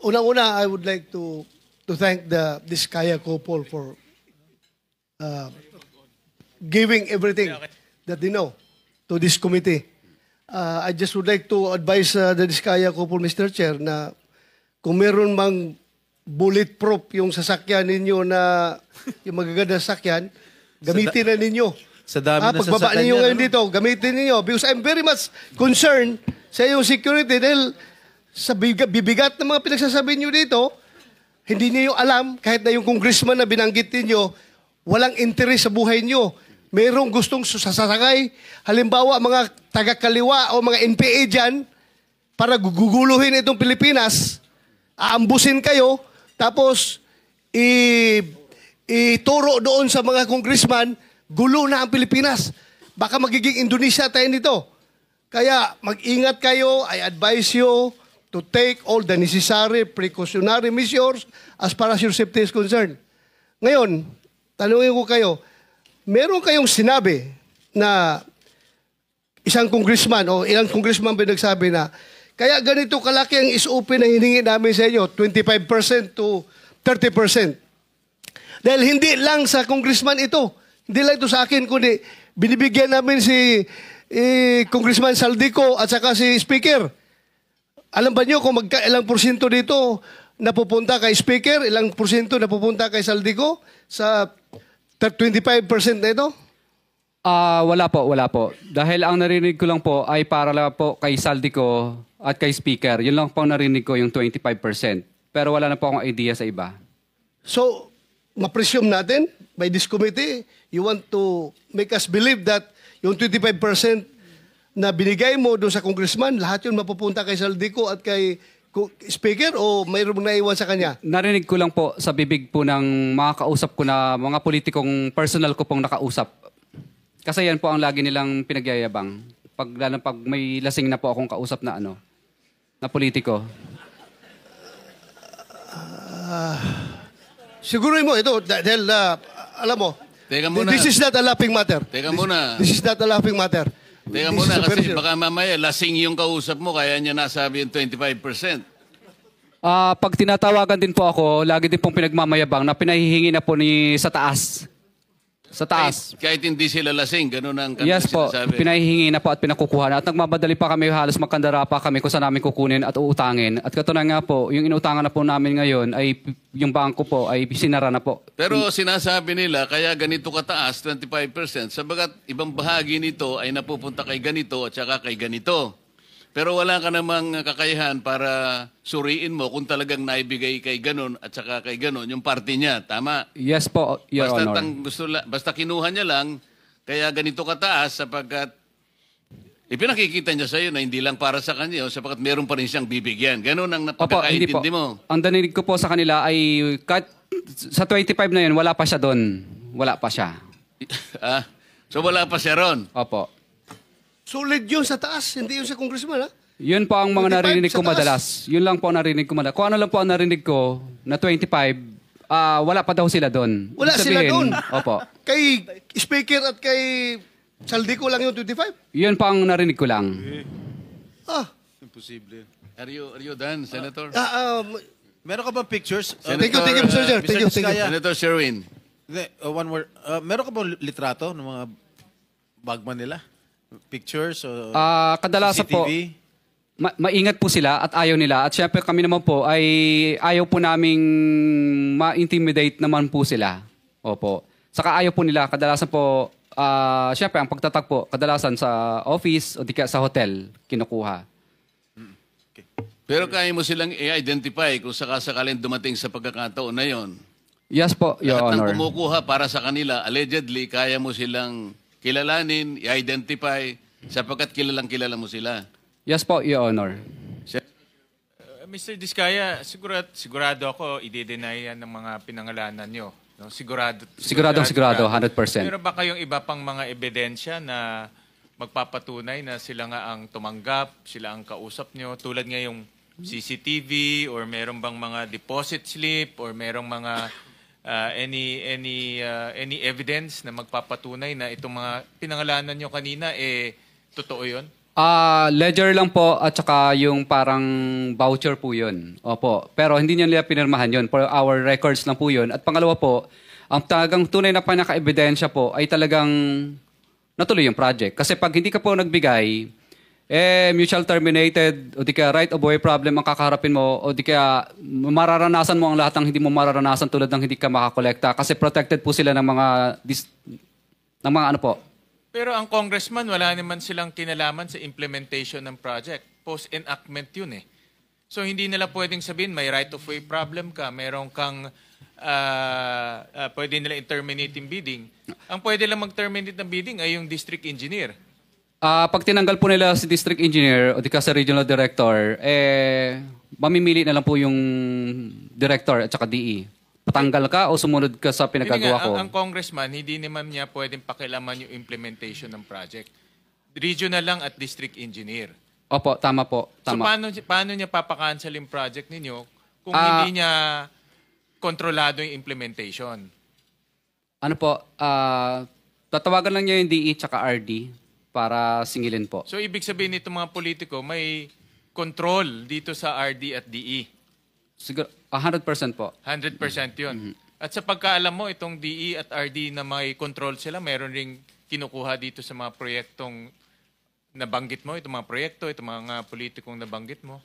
Speaker 9: Unang-una, I would like to thank the Diskaya couple for giving everything that they know to this committee. I just would like to advise the Diskaya couple, Mr. Chair, na kung meron mang bulletproof yung sasakyan ninyo na yung magaganda sasakyan, gamitin na ninyo.
Speaker 5: Sa dami na
Speaker 9: pagbaba
Speaker 5: sasakyan
Speaker 9: ninyo
Speaker 5: niya,
Speaker 9: ngayon dito, gamitin ninyo. Because I'm very much concerned sa iyong security dahil sa bibigat ng mga pinagsasabi nyo dito, hindi niyo alam, kahit na yung congressman na binanggit niyo, walang interes sa buhay nyo. Merong gustong sasakay, halimbawa mga taga-kaliwa o mga NPA dyan, para guguluhin itong Pilipinas, aambusin kayo, tapos ituro doon sa mga congressman, gulo na ang Pilipinas. Baka magiging Indonesia tayo nito. Kaya mag-ingat kayo. I advise you to take all the necessary precautionary measures as far as your safety is concerned. Ngayon, tanungin ko kayo, meron kayong sinabi na isang congressman o ilang congressman ba nagsabi na kaya ganito kalaki ang SOP na hiningi namin sa inyo, 25% to 30%. Dahil hindi lang sa congressman ito, hindi lang ito sa akin, kundi binibigyan namin si Congressman Saldico at saka si Speaker. Alam ba niyo kung ilang porsyento dito napupunta kay Speaker, ilang porsyento napupunta kay Saldico sa 25% na ito?
Speaker 6: Wala po. Dahil ang narinig ko lang po ay para lang po kay Saldico at kay Speaker. Yun lang po ang narinig ko, yung 25%. Pero wala na po akong idea sa iba.
Speaker 9: So, ma-presume natin by this committee, you want to make us believe that yung 25% na binigay mo doon sa congressman, lahat yun mapupunta kay Saldico at kay Speaker o mayroong naiwan sa kanya?
Speaker 6: Narinig ko lang po sa bibig po ng mga kausap ko na mga politikong personal ko pong nakausap. Kasi yan po ang lagi nilang pinagyayabang. Lalo pag may lasing na po akong kausap na na politiko.
Speaker 9: Siguro mo ito dahil alam mo,
Speaker 2: Teka muna.
Speaker 9: this is not a laughing matter.
Speaker 2: Teka muna.
Speaker 9: This is not a laughing matter.
Speaker 2: Teka
Speaker 9: This
Speaker 2: muna
Speaker 9: is a
Speaker 2: kasi
Speaker 9: very-
Speaker 2: baka mamaya lasing yung kausap mo kaya niya nasabi yung 25%.
Speaker 6: Pag tinatawagan din po ako, lagi din pong pinagmamayabang na pinahihingi na po sa taas. Sa taas.
Speaker 2: Kahit hindi sila lasing, ganun ang kanilang
Speaker 6: Yes po,
Speaker 2: sinasabi.
Speaker 6: pinahihingi na po at pinakukuha na. At nagmamadali pa kami, halos magkandara pa kami kung saan namin kukunin at uutangin. At katunayan nga po, yung inuutangan na po namin ngayon ay yung bangko po ay sinara na po.
Speaker 2: Pero sinasabi nila, kaya ganito kataas, 25%, sabagat ibang bahagi nito ay napupunta kay ganito at saka kay ganito. Pero wala ka namang kakayahan para suriin mo kung talagang naibigay kay ganon at saka kay ganon yung party niya. Tama?
Speaker 6: Yes po, Your Honor.
Speaker 2: Basta kinuha niya lang, kaya ganito kataas sapagkat ipinakikita niya sa iyo na hindi lang para sa kanya, sapagkat meron pa rin siyang bibigyan. Ganon ang
Speaker 6: Opo, hindi po.
Speaker 2: napagkakaintindi mo.
Speaker 6: Ang danilig ko po sa kanila ay sa 25 na yun, wala pa siya doon. Wala pa siya.
Speaker 2: So wala pa siya ron.
Speaker 6: Opo.
Speaker 9: Solid yun sa taas, hindi yun sa congressman, ha?
Speaker 6: Yun po ang
Speaker 9: 25
Speaker 6: mga narinig ko
Speaker 9: sa taas.
Speaker 6: madalas. Yun lang po ang narinig ko madalas. Kung ano lang po ang narinig ko na 25, wala pa daw sila doon.
Speaker 9: Wala
Speaker 6: Ibig
Speaker 9: sila
Speaker 6: sabihin,
Speaker 9: doon.
Speaker 6: Opo.
Speaker 9: Kay speaker at kay Saldico lang yung 25?
Speaker 6: Yun po ang narinig ko lang.
Speaker 9: Ah,
Speaker 2: Imposible. Are you done, Senator?
Speaker 5: Meron ka bang pictures?
Speaker 9: thank you, Mr. Chair. Thank you, thank you.
Speaker 2: Senator Sherwin.
Speaker 5: Hindi, one word. Meron ka bang litrato ng mga bagman nila? Pictures?
Speaker 6: Kadalasan po,
Speaker 5: CCTV?
Speaker 6: maingat po sila at ayaw nila. At syempre kami naman po ay ayaw po naming ma-intimidate naman po sila. Opo. Saka ayaw po nila. Kadalasan po, syempre ang pagtatag po, kadalasan sa office o di kaya sa hotel, kinukuha.
Speaker 2: Pero kaya mo silang i-identify kung sakasakalin dumating sa pagkakataon na yon.
Speaker 6: Yes po, Your
Speaker 2: Lahat
Speaker 6: Honor.
Speaker 2: ng kumukuha para sa kanila, allegedly, kaya mo silang kilalanin, i-identify, sapagkat kilala mo sila.
Speaker 6: Yes po, Your Honor.
Speaker 10: Mr. Diskaya, sigurado ako i-deny yan ng mga pinangalanan nyo. No? Sigurado,
Speaker 6: 100%.
Speaker 10: Pero ba kayong iba pang mga ebidensya na magpapatunay na sila nga ang tumanggap, sila ang kausap nyo, tulad nga yung CCTV or meron bang mga deposit slip or merong mga any evidence na magpapatunay na itong mga pinangalanan nyo kanina totoo 'yon?
Speaker 6: Ledger lang po at saka yung parang voucher po yun. Opo. Pero hindi nila pinirmahan yun. For our records lang po yun. At pangalawa po, ang talagang tunay na pinaka-ebidensya po ay talagang natuloy yung project. Kasi pag hindi ka po nagbigay, mutual terminated o di kaya right of way problem ang kakaharapin mo o di kaya mararanasan mo ang lahat ng hindi mo mararanasan tulad ng hindi ka makakolekta kasi protected po sila ng mga ano po.
Speaker 10: Pero ang congressman, wala naman silang kinalaman sa implementation ng project. Post-enactment yun eh. So hindi nila pwedeng sabihin may right of way problem ka, meron kang pwede nila i-terminate yung bidding. Ang pwede lang mag-terminate ng bidding ay yung district engineer.
Speaker 6: Pag tinanggal po nila si district engineer o di ka sa regional director, mamimili na lang po yung director at saka DE. Patanggal ka o sumunod ka sa pinagagawa ko?
Speaker 10: Ang congressman, hindi naman niya pwedeng pakialaman yung implementation ng project. Regional lang at district engineer.
Speaker 6: Opo, tama po. Tama.
Speaker 10: So paano niya papakancel yung project ninyo kung hindi niya kontrolado yung implementation?
Speaker 6: Ano po, tatawagan lang niya yung DE tsaka RD para singilin po.
Speaker 10: So ibig sabihin nito mga politiko, may control dito sa RD at DE.
Speaker 6: Siguro, 100% po.
Speaker 10: 100% yun. At sa pagkaalam mo, itong DE at RD na may control sila, meron ring kinukuha dito sa mga proyektong nabanggit mo, itong mga proyekto, itong mga politikong nabanggit mo.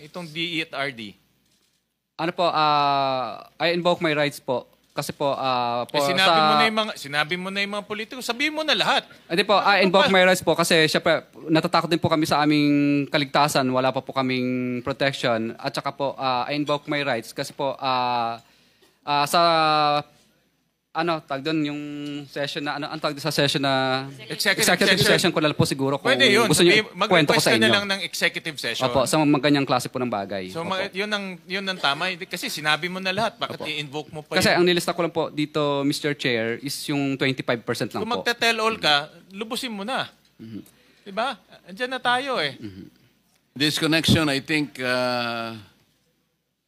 Speaker 10: Itong DE at RD.
Speaker 6: Ano po, I invoke my rights po. Kasi po,
Speaker 10: sinabi mo na yung mga politiko, sabihin mo na lahat.
Speaker 6: Hindi po, I invoke my rights po kasi syempre natatakot din po kami sa aming kaligtasan, wala pa po kaming protection. At saka po, I invoke my rights kasi po sa tag doon yung session na ang tag sa session na executive session ko lang po siguro kung
Speaker 10: pwede yun.
Speaker 6: gusto niyo kwento ko sa
Speaker 10: Mag-request ka
Speaker 6: inyo.
Speaker 10: na lang ng executive session.
Speaker 6: Opo, sa mga ganyang klase po ng bagay.
Speaker 10: So
Speaker 6: Opo.
Speaker 10: yun ang tama kasi sinabi mo na lahat, bakit i-invoke mo pa
Speaker 6: Kasi
Speaker 10: yun?
Speaker 6: ang nilista ko lang po dito, Mr. Chair, is yung 25% lang
Speaker 10: Kung
Speaker 6: po.
Speaker 10: magte-tell all ka, lubusin mo na. Diba? Andiyan na tayo eh.
Speaker 2: This connection, I think,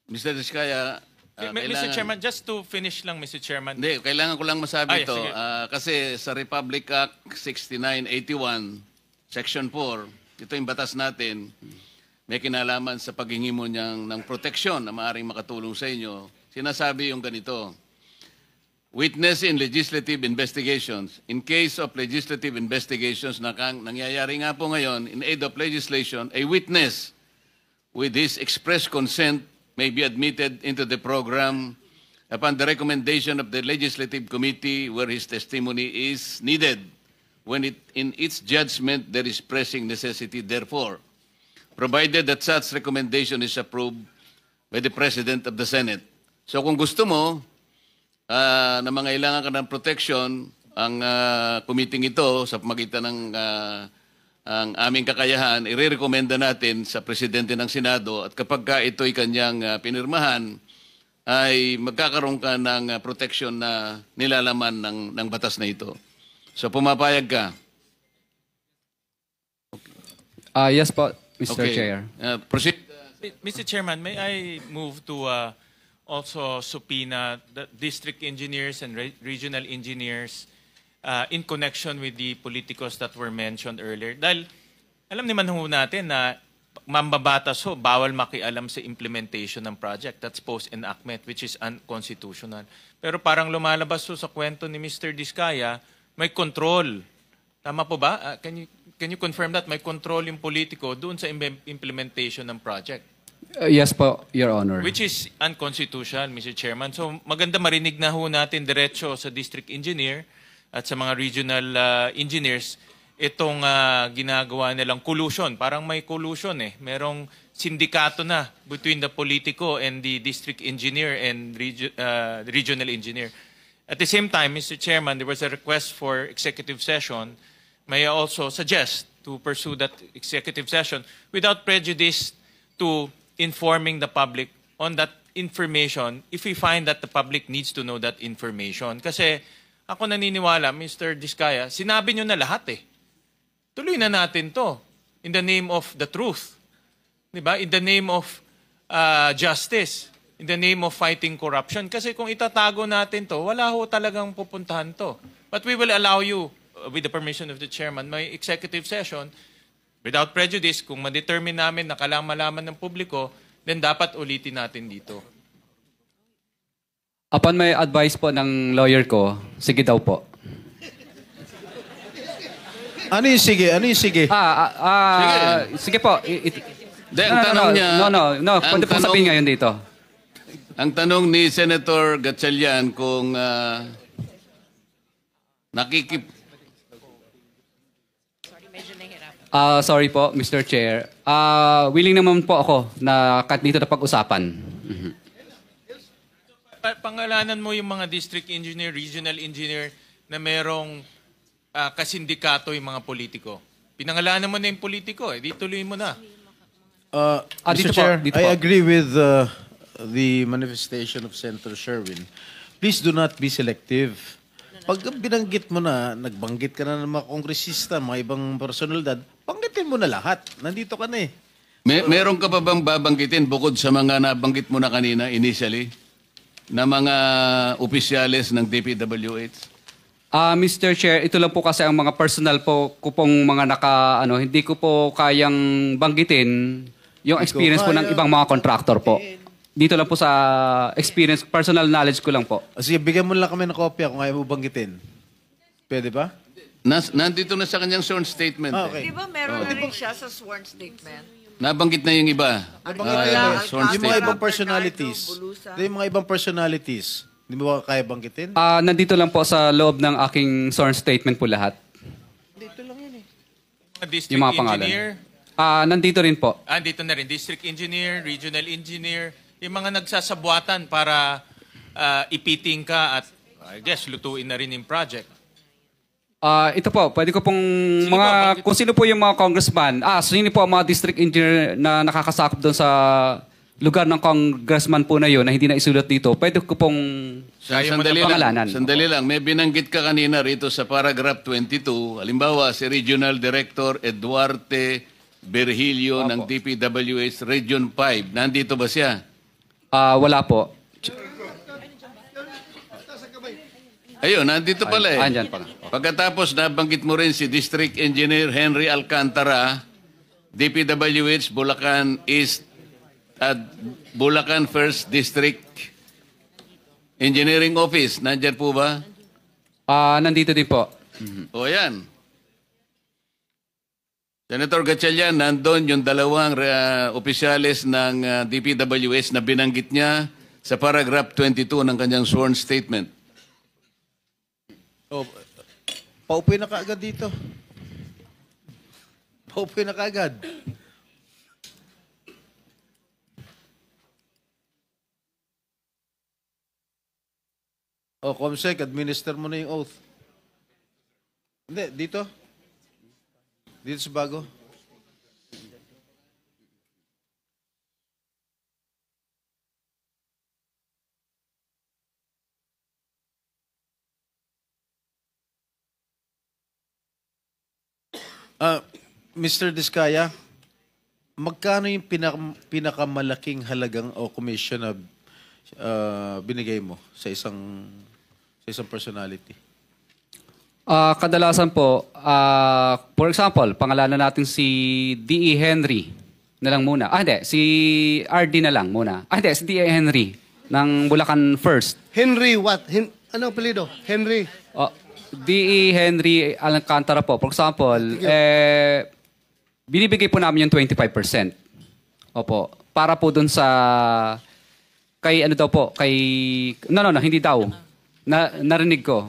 Speaker 2: Mr. Diskaya,
Speaker 10: Mr. Chairman, just to finish lang, Mr. Chairman.
Speaker 2: Hindi, kailangan ko lang masabi ito.
Speaker 10: sige.
Speaker 2: Kasi sa Republic Act 6981, Section 4, ito yung batas natin, may kinalaman sa paghingi mo ng proteksyon na maaaring makatulong sa inyo. Sinasabi yung ganito, witness in legislative investigations. In case of legislative investigations na nangyayari nga po ngayon, in aid of legislation, a witness with his express consent may be admitted into the program upon the recommendation of the Legislative Committee where his testimony is needed when in its judgment there is pressing necessity therefore, provided that such recommendation is approved by the President of the Senate. So kung gusto mo na mangailangan ka ng protection, ang committee ito sa pamagitan ng ang aming kakayahan, irerekomenda natin sa Presidente ng Senado at kapag ka ito'y kanyang pinirmahan, ay magkakaroon ka ng protection na nilalaman ng batas na ito. So pumapayag ka?
Speaker 6: Yes po, Mr. Chair.
Speaker 2: Proceed.
Speaker 10: Mr. Chairman, may I move to also subpoena the district engineers and regional engineers in connection with the politicos that were mentioned earlier? Dahil alam naman ho natin na mambabatas ho, bawal makialam sa implementation ng project. That's post-enactment, which is unconstitutional. Pero parang lumalabas ho sa kwento ni Mr. Diskaya, may control. Tama po ba? Can you confirm that? May control yung politiko doon sa implementation ng project?
Speaker 6: Yes po, Your Honor.
Speaker 10: Which is unconstitutional, Mr. Chairman. So maganda marinig na ho natin diretso sa district engineer at sa mga regional engineers itong ginagawa nilang collusion. Parang may collusion eh. Merong sindikato na between the politico and the district engineer and regional engineer. At the same time, Mr. Chairman, there was a request for executive session. May I also suggest to pursue that executive session without prejudice to informing the public on that information if we find that the public needs to know that information. Kasi ako naniniwala, Mr. Diskaya, sinabi nyo na lahat eh. Tuloy na natin to in the name of the truth. Diba? In the name of justice. In the name of fighting corruption. Kasi kung itatago natin to, wala ho talagang pupuntahan to. But we will allow you, with the permission of the chairman, may executive session without prejudice. Kung ma-determine namin na kailangan malaman ng publiko, then dapat ulitin natin dito.
Speaker 6: Upon may advice po ng lawyer ko, sige daw po.
Speaker 5: Ano yung sige? Ano yung sige?
Speaker 6: Sige po.
Speaker 2: Ang tanong niya...
Speaker 6: No. Pwede po sabihin ngayon dito.
Speaker 2: Ang tanong ni Senator Gatchalian kung
Speaker 6: Sorry po, Mr. Chair. Willing naman po ako na kahit dito na pag-usapan.
Speaker 10: Pangalanan mo yung mga district engineer, regional engineer na merong kasindikato yung mga politiko. Pinangalanan mo na yung politiko, di tuloy mo na.
Speaker 5: Mr. Chair, I agree with the manifestation of Senator Sherwin. Please do not be selective. Pag binanggit mo na, nagbanggit ka na ng mga kongresista, mga ibang personalidad, banggitin mo na lahat. Nandito ka na eh.
Speaker 2: Meron ka pa bang babanggitin bukod sa mga nabanggit mo na kanina initially na mga opisyales ng DPWH?
Speaker 6: Mr. Chair, ito lang po kasi ang mga personal po ko pong mga hindi ko po kayang banggitin yung experience po ng ibang mga contractor po. Dito lang po sa experience, personal knowledge ko lang po.
Speaker 5: Sige, bigyan mo lang kami ng kopya kung ayaw mo banggitin. Pwede ba?
Speaker 2: Nandito na sa kanyang sworn statement.
Speaker 5: Okay.
Speaker 11: Di ba meron na rin siya sa sworn statement?
Speaker 2: Nabanggit na yung iba.
Speaker 5: Yung mga ibang personalities. Yung mga ibang personalities. Hindi mo ba kaya banggitin?
Speaker 6: Nandito lang po sa loob ng aking sworn statement po lahat.
Speaker 5: Dito lang yun eh.
Speaker 10: District
Speaker 6: Yung mga pangalan.
Speaker 10: engineer.
Speaker 6: Nandito rin po.
Speaker 10: Dito na rin. District engineer, regional engineer. Yung mga nagsasabuatan para ipiting ka at, I guess, lutuin na rin yung project.
Speaker 6: Ito po, pwede ko pong kung sino po yung mga congressman, sino po ang mga district engineer na nakakasakop doon sa lugar ng congressman po na yun na hindi na isulat dito, pwede ko pong pangalanan.
Speaker 2: Sandali lang. May binanggit ka kanina rito sa paragraph 22. Halimbawa, si Regional Director Eduarte Virgilio ng DPWH Region 5. Nandito ba siya?
Speaker 6: Wala po.
Speaker 2: Ayun, nandito pala eh.
Speaker 6: Andyan pa.
Speaker 2: Pagkatapos nabanggit mo rin si District Engineer Henry Alcantara, DPWH Bulacan East at Bulacan 1st District. Engineering Office, nandyan po ba?
Speaker 6: Nandito din po.
Speaker 2: O yan. Senator Gatchalian, nandun yung dalawang opisyalis ng DPWH na binanggit niya sa paragraph 22 ng kanyang sworn statement.
Speaker 5: Oh, paupoy na kaagad dito. Paupoy na kaagad. O, Comsec, administer mo na yung oath. Hindi, dito. Dito sa bago. Mr. Diskaya, magkano yung pinakamalaking halagang o commission na binigay mo sa isang personality?
Speaker 6: Kadalasan po, for example, pangalanan natin si D.E. Henry na lang muna. Hindi, si R.D. na lang muna. Hindi, si D.E. Henry ng Bulacan First.
Speaker 9: Henry what? Ano apelido? Henry?
Speaker 6: D.E. Henry Alcantara po. For example, binibigay po namin yung 25%. Opo. Para po dun sa kay ano daw po, kay no, hindi daw. Narinig ko.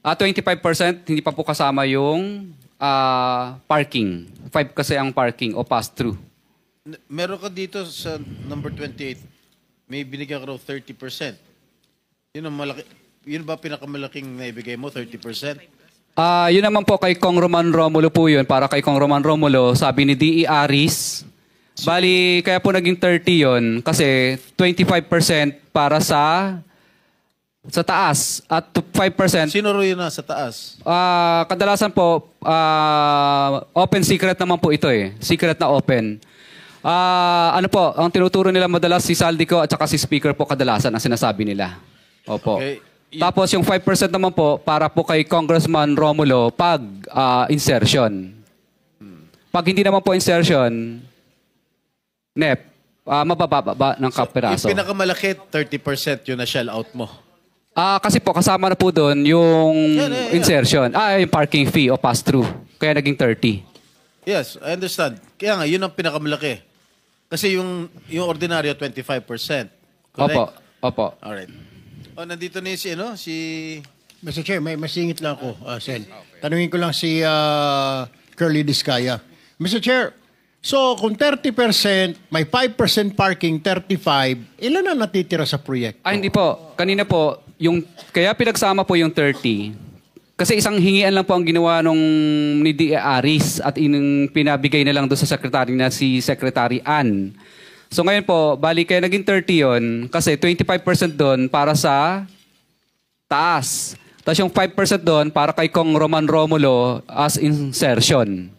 Speaker 6: 25% hindi pa po kasama yung parking. 5 kasi ang parking o pass-through.
Speaker 5: Meron ka dito sa number 28, may binigyan ka raw 30%. Yun ang malaki. Yun ba pinakamalaking naibigay mo, 30%?
Speaker 6: Yun naman po kay Kong Roman Romulo po yun. Para kay Kong Roman Romulo, sabi ni D.E. Aris, bali, kaya po naging 30 yun kasi 25% para sa taas at 5%.
Speaker 5: Sino ro yun na sa taas?
Speaker 6: Kadalasan po, open secret naman po ito eh. Secret na open. Ano po, ang tinuturo nila madalas si Saldico at saka si Speaker po kadalasan ang sinasabi nila. Opo.
Speaker 5: Okay.
Speaker 6: Tapos yung 5% naman po para po kay Congressman Romulo pag insertion. Pag hindi naman po insertion, NEP, mabababa ng kapiraso.
Speaker 5: Yung pinakamalaki, 30% yun na shell out mo.
Speaker 6: Kasi po kasama na po doon yung insertion. Yung parking fee o pass-through. Kaya naging 30.
Speaker 5: Yes, I understand. Kaya nga, yun ang pinakamalaki. Kasi yung ordinaryo, 25%. Correct?
Speaker 6: Opo.
Speaker 5: Alright. Nandito na si...
Speaker 7: Mr. Chair, may masingit lang ako, Sen. Tanungin ko lang si Curly Diskaya. Mr. Chair, so kung 30%, may 5% parking, 35%, ilan na natitira sa proyekto?
Speaker 6: Hindi po. Kanina po, kaya pinagsama po yung 30. Kasi isang hingian lang po ang ginawa ni D.E. Aris at pinabigay na lang doon sa secretary na si Secretary Ann. So ngayon po, bali kaya naging 30 yun kasi 25% doon para sa taas. Tapos yung 5% doon para kay Kong Roman Romulo as insertion.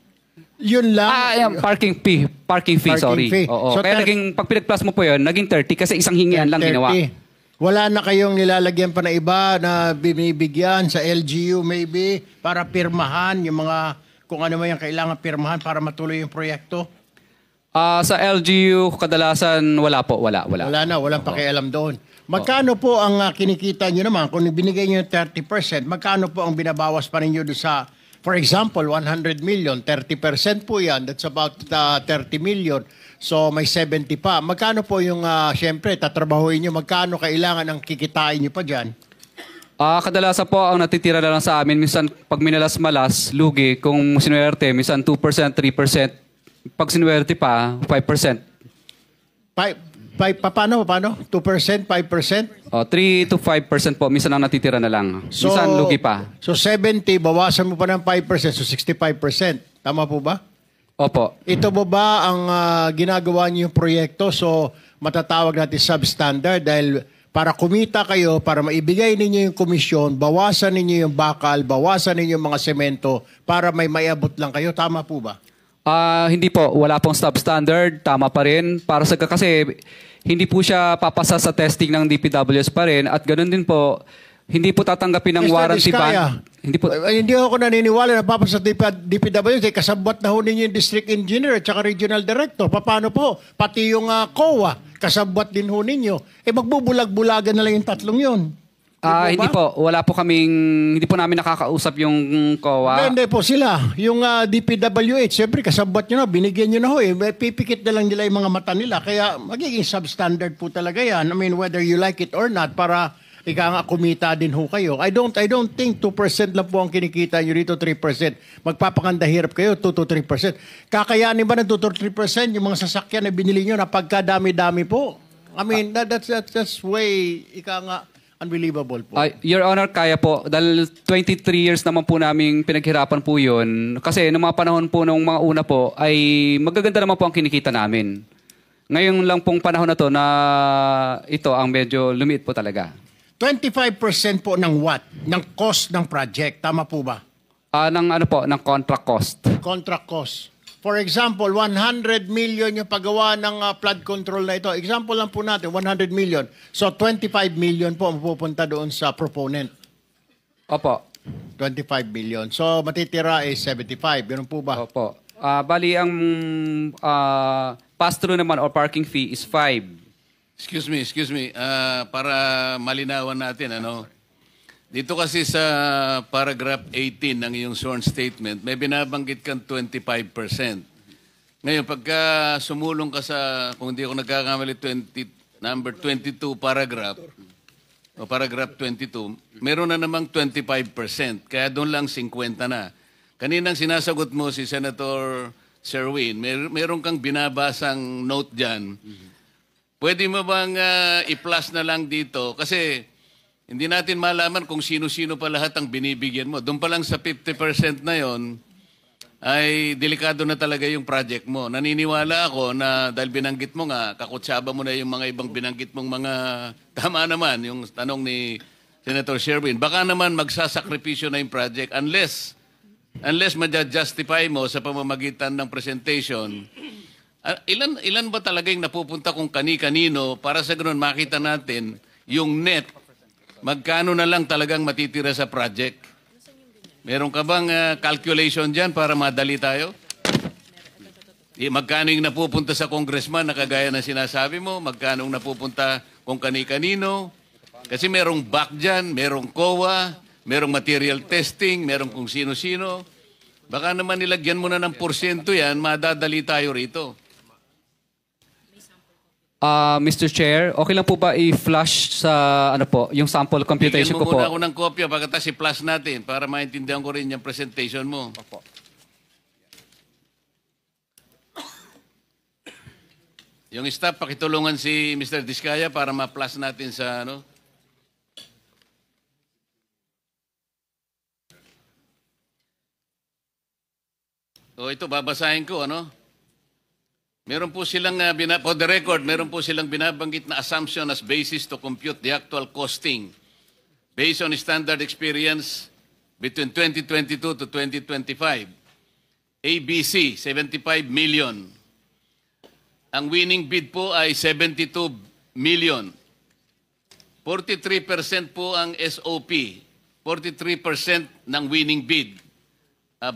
Speaker 7: Yun lang?
Speaker 6: Parking fee, sorry. Oo. So, kaya pag pinag-plus mo po yun, naging 30 kasi isang hingian lang ginawa.
Speaker 7: Wala na kayong nilalagyan pa na iba na binibigyan sa LGU maybe para pirmahan yung mga kung ano man yung kailangan pirmahan para matuloy yung proyekto?
Speaker 6: Sa LGU, kadalasan wala po. Wala
Speaker 7: na, walang pakialam doon. Magkano po ang kinikita nyo naman? Kung binigay nyo yung 30%, magkano po ang binabawas pa ninyo doon sa, for example, 100 million, 30% po yan, that's about 30 million. So may 70 pa. Magkano po yung, syempre, tatrabahuin nyo, magkano kailangan ang kikitain nyo pa dyan?
Speaker 6: Kadalasan po ang natitira na lang sa amin, minsan pag minalas-malas, lugi, kung sinuwerte, minsan 2%, 3%. Pag sinuwerte pa, 5%.
Speaker 7: Paano? 2%? 5%?
Speaker 6: 3 to 5% po. Minsan ang natitira na lang. Minsan lugi pa.
Speaker 7: So 70, bawasan mo pa ng 5%, so 65%. Tama po ba?
Speaker 6: Opo.
Speaker 7: Ito mo ba ang ginagawa niyo yung proyekto? So matatawag natin substandard dahil para kumita kayo, para maibigay ninyo yung komisyon, bawasan ninyo yung bakal, bawasan ninyo yung mga semento para may maiabot lang kayo. Tama po ba?
Speaker 6: Hindi po. Wala pong substandard. Tama pa rin. Kasi hindi po siya papasa sa testing ng DPWS pa rin. At ganoon din po, hindi po tatanggapin ng warranty ban.
Speaker 7: Hindi ako naniniwala na papasa sa DPWS. Kasabot na ho ninyo yung district engineer at saka regional director. Paano po? Pati yung COA. kasabwat din ho ninyo. Magbubulag-bulagan na lang yung tatlong yun.
Speaker 6: Hindi po. Wala po kaming, hindi po namin nakakausap yung COA.
Speaker 7: Hindi po sila. Yung DPWH, siyempre kasabwat nyo na, binigyan nyo na ho. Pipikit na lang nila yung mga mata nila. Kaya magiging substandard po talaga yan. I mean, whether you like it or not, para ika nga kumita din ho kayo. I don't think 2% lang po ang kinikita nyo dito, 3%. Magpapakanda hirap kayo, 2 to 3%. Kakayanin ba ng 2 to 3% yung mga sasakyan na binili nyo na pagkadami-dami po? I mean, that's way, ika nga, unbelievable po.
Speaker 6: Your Honor, kaya po. Dahil 23 years naman po namin pinaghirapan po yun. Kasi noong mga panahon po nung mga una po, ay magaganda naman po ang kinikita namin. Ngayon lang pong panahon na to na ito ang medyo lumiit po talaga.
Speaker 7: 25% po ng what? Ng cost ng project. Tama po ba?
Speaker 6: Ng contract cost.
Speaker 7: Contract cost. For example, 100 million yung paggawa ng flood control na ito. Example lang po natin, 100 million. So 25 million po ang pupunta doon sa proponent.
Speaker 6: Opo.
Speaker 7: 25 million. So matitira is 75. Ganun po ba?
Speaker 6: Opo. Bali, ang pass-through naman or parking fee is 5.
Speaker 2: Excuse me. Para malinawan natin, ano? Dito kasi sa paragraph 18 ng iyong sworn statement, may binabanggit kang 25%. Ngayon, pagka sumulong ka sa, kung hindi ako nagkakamali, number 22 paragraph, o paragraph 22, meron na namang 25%. Kaya doon lang 50 na. Kaninang sinasagot mo si Senator Sherwin, meron kang binabasang note dyan. Pwede mo bang i-plus na lang dito? Kasi hindi natin malaman kung sino-sino pa lahat ang binibigyan mo. Doon pa lang sa 50% na yon ay delikado na talaga yung project mo. Naniniwala ako na dahil binanggit mo nga, kakutsaba mo na yung mga ibang binanggit mong mga, tama naman yung tanong ni Senator Sherwin, baka naman magsasakripisyo na yung project unless ma-justify mo sa pamamagitan ng presentation. Ilan ba talaga yung napupunta kung kani-kanino para sa ganoon makita natin yung net, magkano na lang talagang matitira sa project? Meron ka bang calculation dyan para madali tayo? Magkano yung napupunta sa congressman na kagaya na sinasabi mo? Magkano yung napupunta kung kani-kanino? Kasi merong back dyan, merong COA, merong material testing, merong kung sino-sino. Baka naman nilagyan mo na ng porsyento yan, madadali tayo rito.
Speaker 6: Mr. Chair, okay lang po ba i-flash sa yung sample computation ko po?
Speaker 2: Bigyan mo muna ako ng kopya pagkatapos i-flash natin para maintindihan ko rin yung presentation mo.
Speaker 6: Opo.
Speaker 2: Yung staff, pakitulungan si Mr. Diskaya para ma-flash natin sa ito, babasahin ko, Meron po silang, for the record, meron po silang binabanggit na assumption as basis to compute the actual costing based on standard experience between 2022 to 2025. ABC, 75 million. Ang winning bid po ay 72 million. 43% po ang SOP. 43% ng winning bid.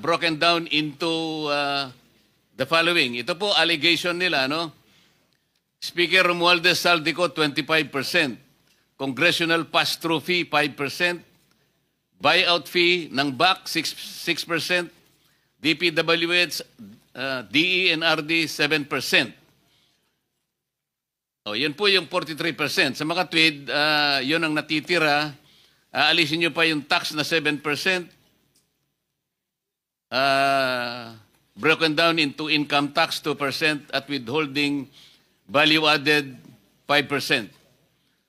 Speaker 2: Broken down into the following. Ito po allegation nila, Speaker Romualdez Saldico, 25%. Congressional pass-through fee, 5%. Buyout fee ng BAC, 6%. DPWH, DENRD, 7%. Yan po yung 43%. Sa mga tweed, yun ang natitira. Aalisin nyo pa yung tax na 7%. Broken down into income tax 2% at withholding value added 5%.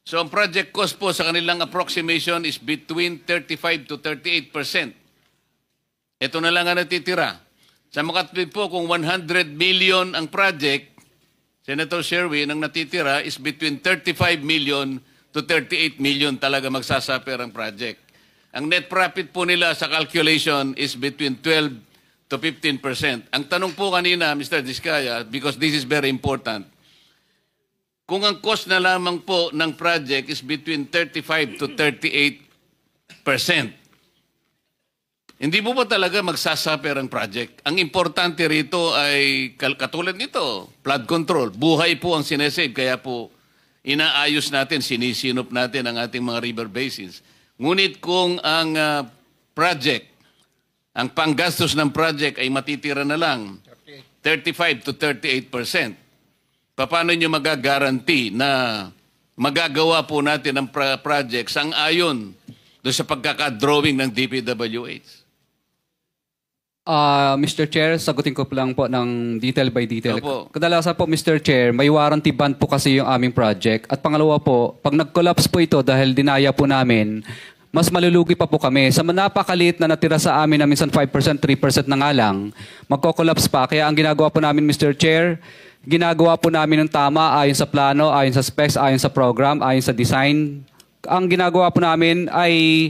Speaker 2: So ang project cost po sa kanilang approximation is between 35 to 38%. Ito na lang ang natitira. Sa makatwid po kung 100 million ang project, Senator Sherwin, ang natitira is between 35 million to 38 million talaga magsasuffer ang project. Ang net profit po nila sa calculation is between 12 to 15%. Ang tanong po kanina, Mr. Diskaya, because this is very important, kung ang cost na lamang po ng project is between 35 to 38%, Hindi mo ba talaga magsasuffer ang project? Ang importante rito ay katulad nito, flood control. Buhay po ang sinesave, kaya po inaayos natin, sinisinop natin ang ating mga river basins. Ngunit kung ang project, ang panggastos ng project ay matitira na lang 35 to 38%, paano nyo magagaranti na magagawa po natin ang project sang-ayon doon sa pagkakadrawing ng DPWH?
Speaker 6: Mr. Chair, sagutin ko lang po ng detail by detail.
Speaker 2: Opo.
Speaker 6: Kadalasan po, Mr. Chair, may warranty bond po kasi yung aming project. At pangalawa po, pag nag-collapse po ito dahil dinaya po namin, mas malulugi pa po kami. Sa napakaliit na natira sa amin na minsan 5%, 3% na nga lang, magko-collapse pa. Kaya ang ginagawa po namin, Mr. Chair, ginagawa po namin ng tama ayon sa plano, ayon sa specs, ayon sa program, ayon sa design. Ang ginagawa po namin ay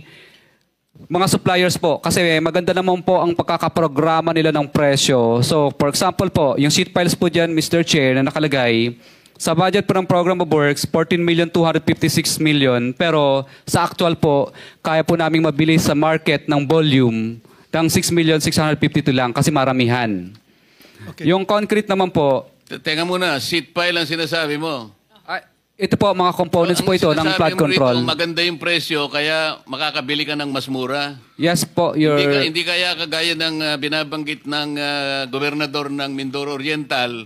Speaker 6: mga suppliers po, kasi maganda naman po ang pagkakaprograma nila ng presyo. So, for example po, yung sheet piles po dyan, Mr. Chair, na nakalagay, sa budget po ng program of works, 14,256,000,000. Pero sa actual po, kaya po naming mabili sa market ng volume ng 6,652,000 lang kasi maramihan.
Speaker 9: Okay.
Speaker 6: Yung concrete naman po,
Speaker 2: Teka muna, sheet pile ang sinasabi mo.
Speaker 6: ito po, mga components po ito ng flood control.
Speaker 2: Maganda yung presyo, kaya makakabili ka ng mas mura.
Speaker 6: Yes po,
Speaker 2: Hindi kaya kagaya ng binabanggit ng gobernador ng Mindoro Oriental,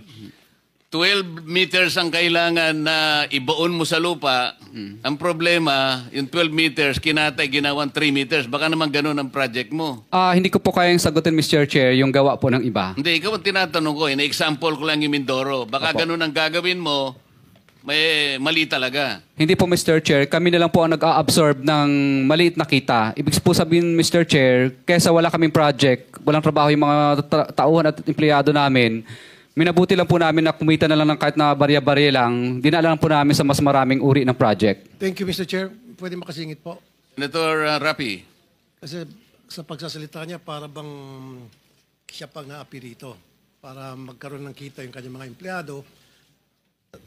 Speaker 2: 12 meters ang kailangan na ibaon mo sa lupa. Ang problema, yung 12 meters, kinatay, ginawan 3 meters. Baka naman ganun ang project mo.
Speaker 6: Hindi ko po kayang sagutin, Mr. Chair, yung gawa po ng iba.
Speaker 2: Hindi, ikaw ang tinatanong ko. Na-example ko lang yung Mindoro. Baka ganun ang gagawin mo, may mali talaga.
Speaker 6: Hindi po, Mr. Chair. Kami na lang po ang nag-a-absorb ng maliit na kita. Ibig po sabihin, Mr. Chair, kesa wala kaming project, walang trabaho yung mga tauhan at empleyado namin, minabuti lang po namin na kumita na lang ng kahit na barya-barya lang, dinala lang po namin sa mas maraming uri ng project.
Speaker 9: Thank you, Mr. Chair. Pwede makasingit po.
Speaker 2: Senator Rapi.
Speaker 9: Kasi sa pagsasalita niya, para bang siya pang naapi rito. Para magkaroon ng kita yung kanyang mga empleyado,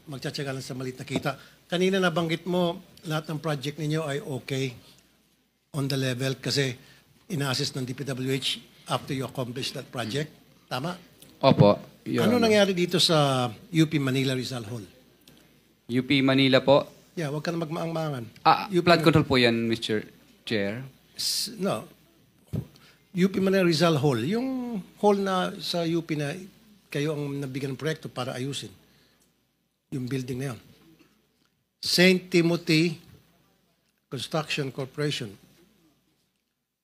Speaker 9: magtsatsaga lang sa maliit na kita. Kanina nabanggit mo, lahat ng project ninyo ay okay on the level kasi ina-assist ng DPWH after you accomplish that project. Tama?
Speaker 6: Opo.
Speaker 9: Ano nangyari dito sa UP Manila Rizal Hall?
Speaker 6: UP Manila po?
Speaker 9: Yeah, huwag ka na magmaang-maangan.
Speaker 6: Flood control po yan, Mr. Chair.
Speaker 9: No. UP Manila Rizal Hall. Yung hall na sa UP na kayo ang nabigyan ng proyekto para ayusin. Yung building na yun. St. Timothy Construction Corporation.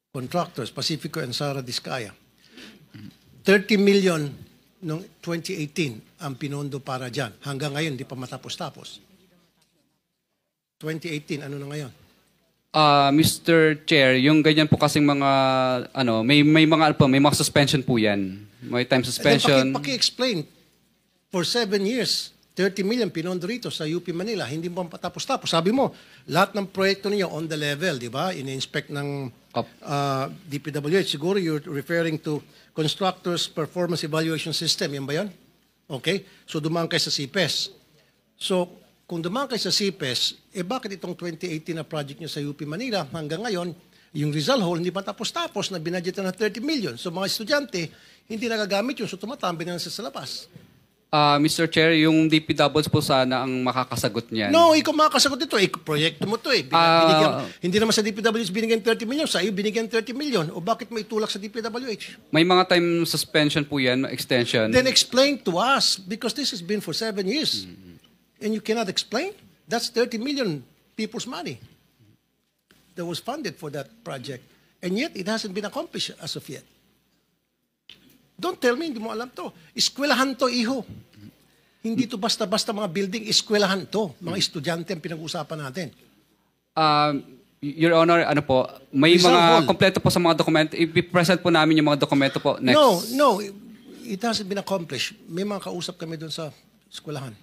Speaker 9: Contractors, Pacifico and Sara Discaya. 30 million noong 2018 ang pinondo para dyan. Hanggang ngayon, di pa matapos-tapos. 2018, ano na ngayon?
Speaker 6: Mr. Chair, yung ganyan po kasing mga, may mga suspension po yan. May time suspension.
Speaker 9: Paki-explain. For 7 years, 30 million pinondo rito sa UP Manila, hindi mo patapos-tapos. Sabi mo, lahat ng proyekto ninyo on the level, di ba? In-inspect ng DPWH. Siguro you're referring to Constructors Performance Evaluation System. Yan ba yan? Okay. So dumaan kayo sa CPES. So kung dumaan kayo sa CPES, bakit itong 2018 na project nyo sa UP Manila hanggang ngayon, yung Rizal Hall hindi pa tapos-tapos na binadgetan ng 30 million. So mga estudyante, hindi nagagamit yun. So tumatambi na sa labas.
Speaker 6: Mr. Chair, yung DPWs po sana ang makakasagot niyan.
Speaker 9: No, ikaw makakasagot ito. Proyekto mo to eh. Hindi naman sa DPWH binigyan 30 million. Sa iyo binigyan 30 million. O bakit may itulak sa DPWH?
Speaker 6: May mga time suspension po yan, extension.
Speaker 9: Then explain to us because this has been for 7 years. And you cannot explain? That's 30 million people's money that was funded for that project. And yet, it hasn't been accomplished as of yet. Don't tell me, hindi mo alam to. Eskwelahan to, iho. Hindi to basta-basta mga building, eskwelahan to. Mga estudyante ang pinag-uusapan natin.
Speaker 6: Your Honor, may
Speaker 9: Rizal
Speaker 6: mga
Speaker 9: Hall.
Speaker 6: kompleto po sa mga dokumento. I-present po namin yung mga dokumento po next.
Speaker 9: No, it hasn't been accomplished. May mga kausap kami doon sa eskwelahan.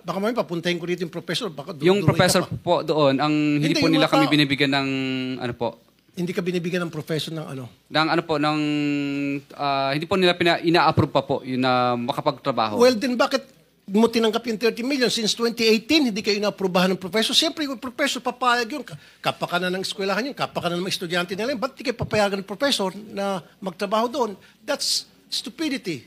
Speaker 9: Baka may papuntahin ko dito yung professor. Baka
Speaker 6: Yung professor po doon, hindi po nila kami binibigyan ng
Speaker 9: Hindi ka binibigyan ng professor ng ano?
Speaker 6: Hindi po nila ina-approve pa po yun na makapagtrabaho.
Speaker 9: Well, then bakit mo tinanggap yung 30 million since 2018, hindi kayo na-aprobahan ng professor. Siyempre, yung professor, papayag yun. Kapakanan ng eskwelahan yun, kapakanan ng mga estudyante nila yun. Ba't di kayo papayagan ng professor na magtrabaho doon? That's stupidity.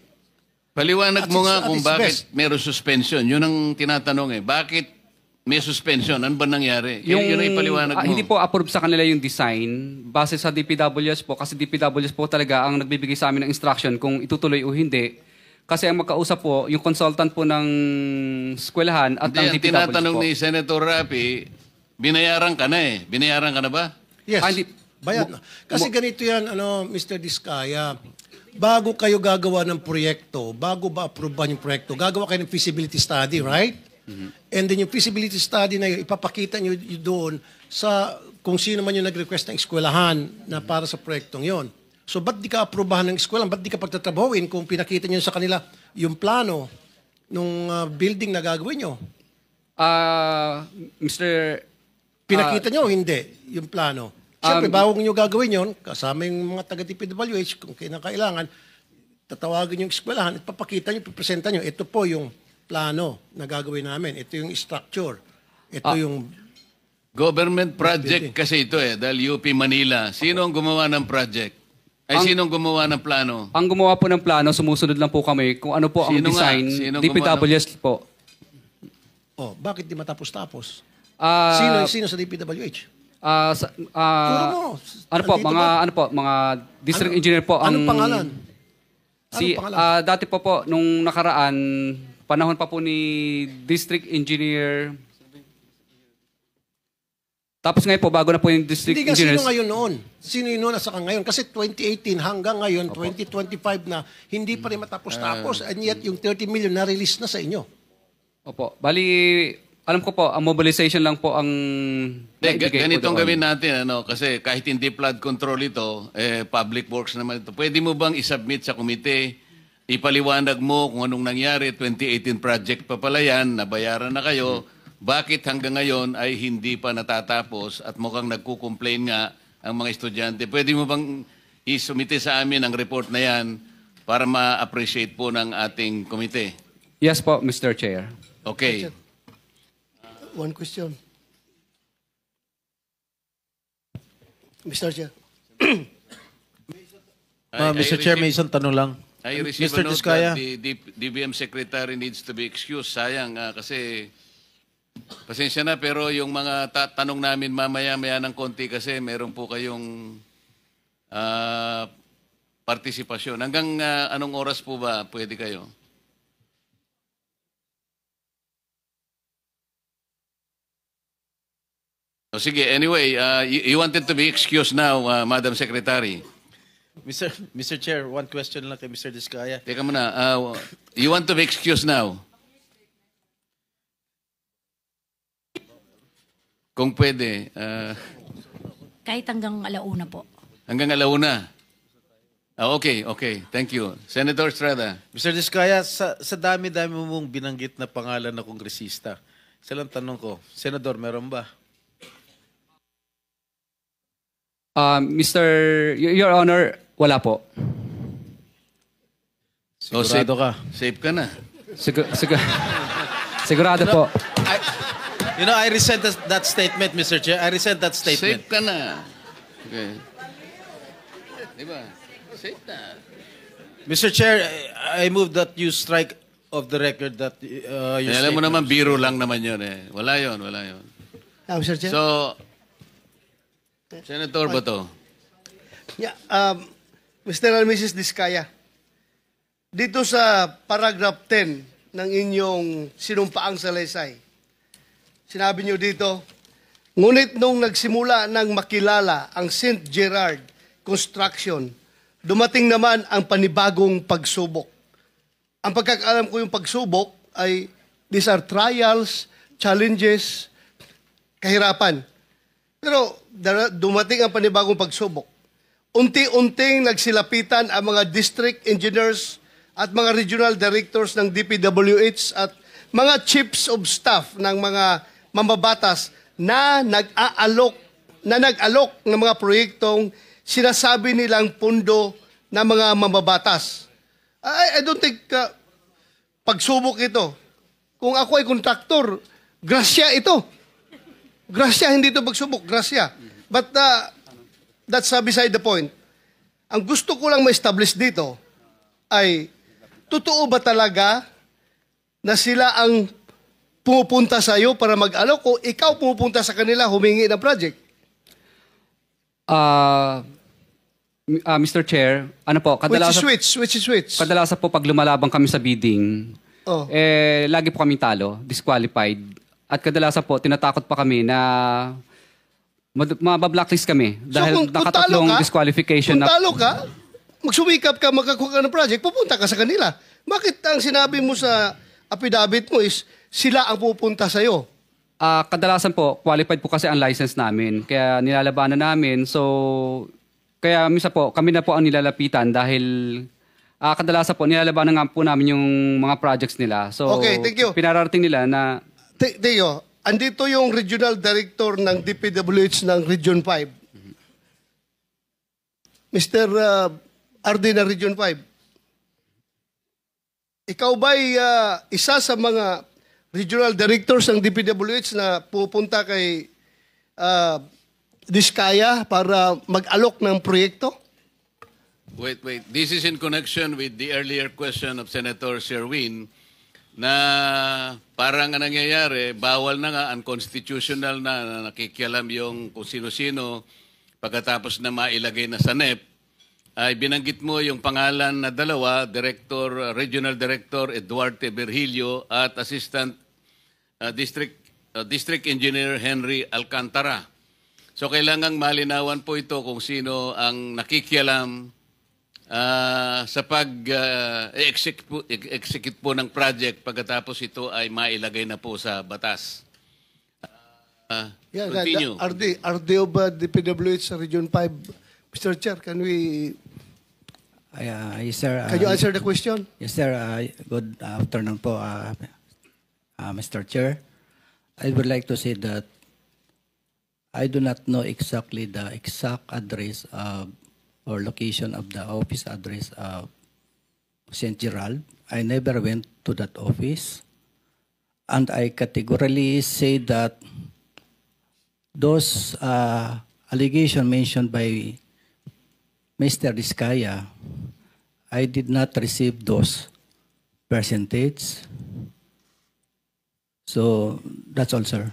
Speaker 2: Paliwanag mo nga kung
Speaker 9: At its
Speaker 2: bakit
Speaker 9: best.
Speaker 2: meron suspension. Yun ang tinatanong eh. Bakit may suspension? Ano ba nangyari? Yun ang ipaliwanag mo.
Speaker 6: Hindi po approve sa kanila yung design base sa DPWS po kasi DPWS po talaga ang nagbibigay sa amin ng instruction kung itutuloy o hindi. Kasi ang magkausap po, yung consultant po ng eskwelahan at
Speaker 2: Hindi,
Speaker 6: ng
Speaker 2: ang
Speaker 6: DPWS
Speaker 2: tinatanong
Speaker 6: po.
Speaker 2: ni Senator Rapi, binayaran ka na eh. Binayaran ka na ba?
Speaker 9: Yes.
Speaker 6: hindi.
Speaker 9: Bayad na. Kasi ganito yan, Mr. Diskaya, bago kayo gagawa ng proyekto, bago ba aprobahan yung proyekto, gagawa kayo ng feasibility study, right? And then yung feasibility study na yun, ipapakita nyo doon sa kung sino man yung nag-request ng eskwelahan na para sa proyektong yon. So, ba't di ka aprobahan ng eskwelahan? Ba't di ka pagtatrabahuin kung pinakita nyo sa kanila yung plano nung building na gagawin nyo?
Speaker 6: Mr.
Speaker 9: Pinakita nyo o hindi yung plano? Siyempre, bago nyo gagawin yon, kasama yung mga taga-DPWH, kung kailangan, tatawagin yung eskwelahan at papakita nyo, pipresenta nyo, ito po yung plano na gagawin namin. Ito yung structure. Ito yung...
Speaker 2: Government project kasi ito eh, dahil UP Manila. Sino ang gumawa ng project? Sino ang gumawa ng plano?
Speaker 6: Ang gumawa po ng plano, sumusunod lang po kami kung ano po ang
Speaker 2: Sino nga?
Speaker 6: design.
Speaker 2: Sino
Speaker 6: DPWS po.
Speaker 9: Oh, bakit di matapos-tapos?
Speaker 6: Ah,
Speaker 9: Sino sa DPWH?
Speaker 6: Turo mo. Ano po,
Speaker 9: Andito
Speaker 6: mga
Speaker 9: ba?
Speaker 6: ano po, mga district engineer po ang
Speaker 9: Anong pangalan?
Speaker 6: Si
Speaker 9: Anong pangalan?
Speaker 6: dati po nung nakaraan panahon pa po ni district engineer. Tapos ngayon po bago na po yung district
Speaker 9: Hindi nga,
Speaker 6: engineers.
Speaker 9: sino ngayon noon? Sino yun noon at saka ngayon? Kasi 2018 hanggang ngayon, 2025 na, hindi pa rin matapos-tapos. And yet, yung 30 million na-release na sa inyo.
Speaker 6: Opo. Bali, alam ko po, ang mobilization lang po ang naibigay
Speaker 2: Ganitong
Speaker 6: po doon.
Speaker 2: gawin natin, kasi kahit hindi flood control ito, public works naman ito. Pwede mo bang isubmit sa komite, ipaliwanag mo kung anong nangyari, 2018 project pa pala yan, nabayaran na kayo, bakit hanggang ngayon ay hindi pa natatapos at mukhang nagko-complain nga ang mga estudyante. Pwede mo bang isumite sa amin ang report na yan para ma-appreciate po ng ating komite?
Speaker 6: Yes po, Mr. Chair.
Speaker 2: Okay.
Speaker 9: One question. Mr. Chair.
Speaker 5: Mr. Chair, may isang tanong lang.
Speaker 2: I receive
Speaker 5: Mr.
Speaker 2: a note
Speaker 5: Diskaya.
Speaker 2: that the DBM secretary needs to be excused. Sayang kasi pasensya na pero yung mga tanong namin mamaya-maya ng konti kasi meron po kayong partisipasyon. Hanggang anong oras po ba pwede kayo? O sige, anyway, you wanted to be excused now, Madam Secretary.
Speaker 5: Mr. Chair, one question lang kay Mr. Diskaya.
Speaker 2: Teka muna, you want to be excused now? Kung pwede,
Speaker 8: Kahit hanggang alauna po.
Speaker 2: hanggang alauna. Okay. Thank you. Senator Estrada.
Speaker 5: Mr. Diskaya, sa dami-dami mong binanggit na pangalan na kongresista, isa lang tanong ko, Senador, meron ba?
Speaker 6: Your Honor, wala po.
Speaker 5: Sigurado ka?
Speaker 2: Safe ka na.
Speaker 6: Sigurado po.
Speaker 5: I resent that statement, Mr. Chair. I resent that statement.
Speaker 2: Safe ka na. Okay. Diba? Safe na.
Speaker 5: Mr. Chair, I move that you strike of the record that your
Speaker 2: Alam mo
Speaker 5: statement.
Speaker 2: naman, biro lang naman yun eh. Wala yun.
Speaker 9: Mr. Chair?
Speaker 2: So, Senator Bato.
Speaker 12: Yeah, Mr. and Mrs. Diskaya, dito sa paragraph 10 ng inyong sinumpaang salaysay, sinabi niyo dito, ngunit nung nagsimula ng makilala ang St. Gerard Construction, dumating naman ang panibagong pagsubok. Ang pagkakaalam ko yung pagsubok ay these are trials, challenges, kahirapan. Pero dumating ang panibagong pagsubok. Unti-unting nagsilapitan ang mga district engineers at mga regional directors ng DPWH at mga chiefs of staff ng mga mambabatas na nag-alok ng mga proyektong sinasabi nilang pundo ng mga mambabatas. I don't think pagsubok ito. Kung ako ay kontraktor, grasya ito. Grasya, hindi ito magsubok. Grasya. But that's beside the point. Ang gusto ko lang ma-establish dito ay, totoo ba talaga na sila ang pumupunta sa iyo para mag-alok o ikaw pumupunta sa kanila humingi ng project?
Speaker 6: Mr. Chair, ano po, kadalasan,
Speaker 12: Which is which?
Speaker 6: kadalasan po pag lumalabang kami sa bidding,
Speaker 12: Oh.
Speaker 6: lagi po kami talo, disqualified. At kadalasan po, tinatakot pa kami na mabablacklist kami dahil nakatatlong disqualification
Speaker 12: kung talo ka, magsumikap ka, makakuha ka ng project, pupunta ka sa kanila. Bakit ang sinabi mo sa affidavit mo is sila ang pupunta sa iyo?
Speaker 6: Kadalasan po, qualified po kasi ang license namin. Kaya nilalabanan namin. So, kaya misa po, kami na po ang nilalapitan dahil kadalasan po, nilalabanan nga po namin yung mga projects nila. So,
Speaker 12: Okay, thank you.
Speaker 6: pinararating nila na
Speaker 12: Teo, andito yung regional director ng DPWH ng Region 5. Mr. RD ng Region 5. Ikaw ba'y isa sa mga regional directors ng DPWH na pupunta kay Diskaya para mag-alok ng proyekto?
Speaker 2: Wait. This is in connection with the earlier question of Senator Sherwin na parang ang nangyayari, bawal na nga, unconstitutional na nakikialam yung kung sino-sino pagkatapos na mailagay na sa NEP, ay binanggit mo yung pangalan na dalawa, Regional Director Eduardo Virgilio at Assistant District Engineer Henry Alcantara. So kailangang malinawan po ito kung sino ang nakikialam sa pag-execute po ng project pagkatapos ito ay mailagay na po sa batas. Continue.
Speaker 12: RD of DPWH sa Region 5. Mr. Chair, can we...
Speaker 13: Yes, sir.
Speaker 12: Can you answer the question?
Speaker 13: Yes, sir. Good afternoon po, Mr. Chair. I would like to say that I do not know exactly the exact address or location of the office address of St. Gerald. I never went to that office. And I categorically say that those allegations mentioned by Mr. Diskaya, I did not receive those percentage. So that's all, sir.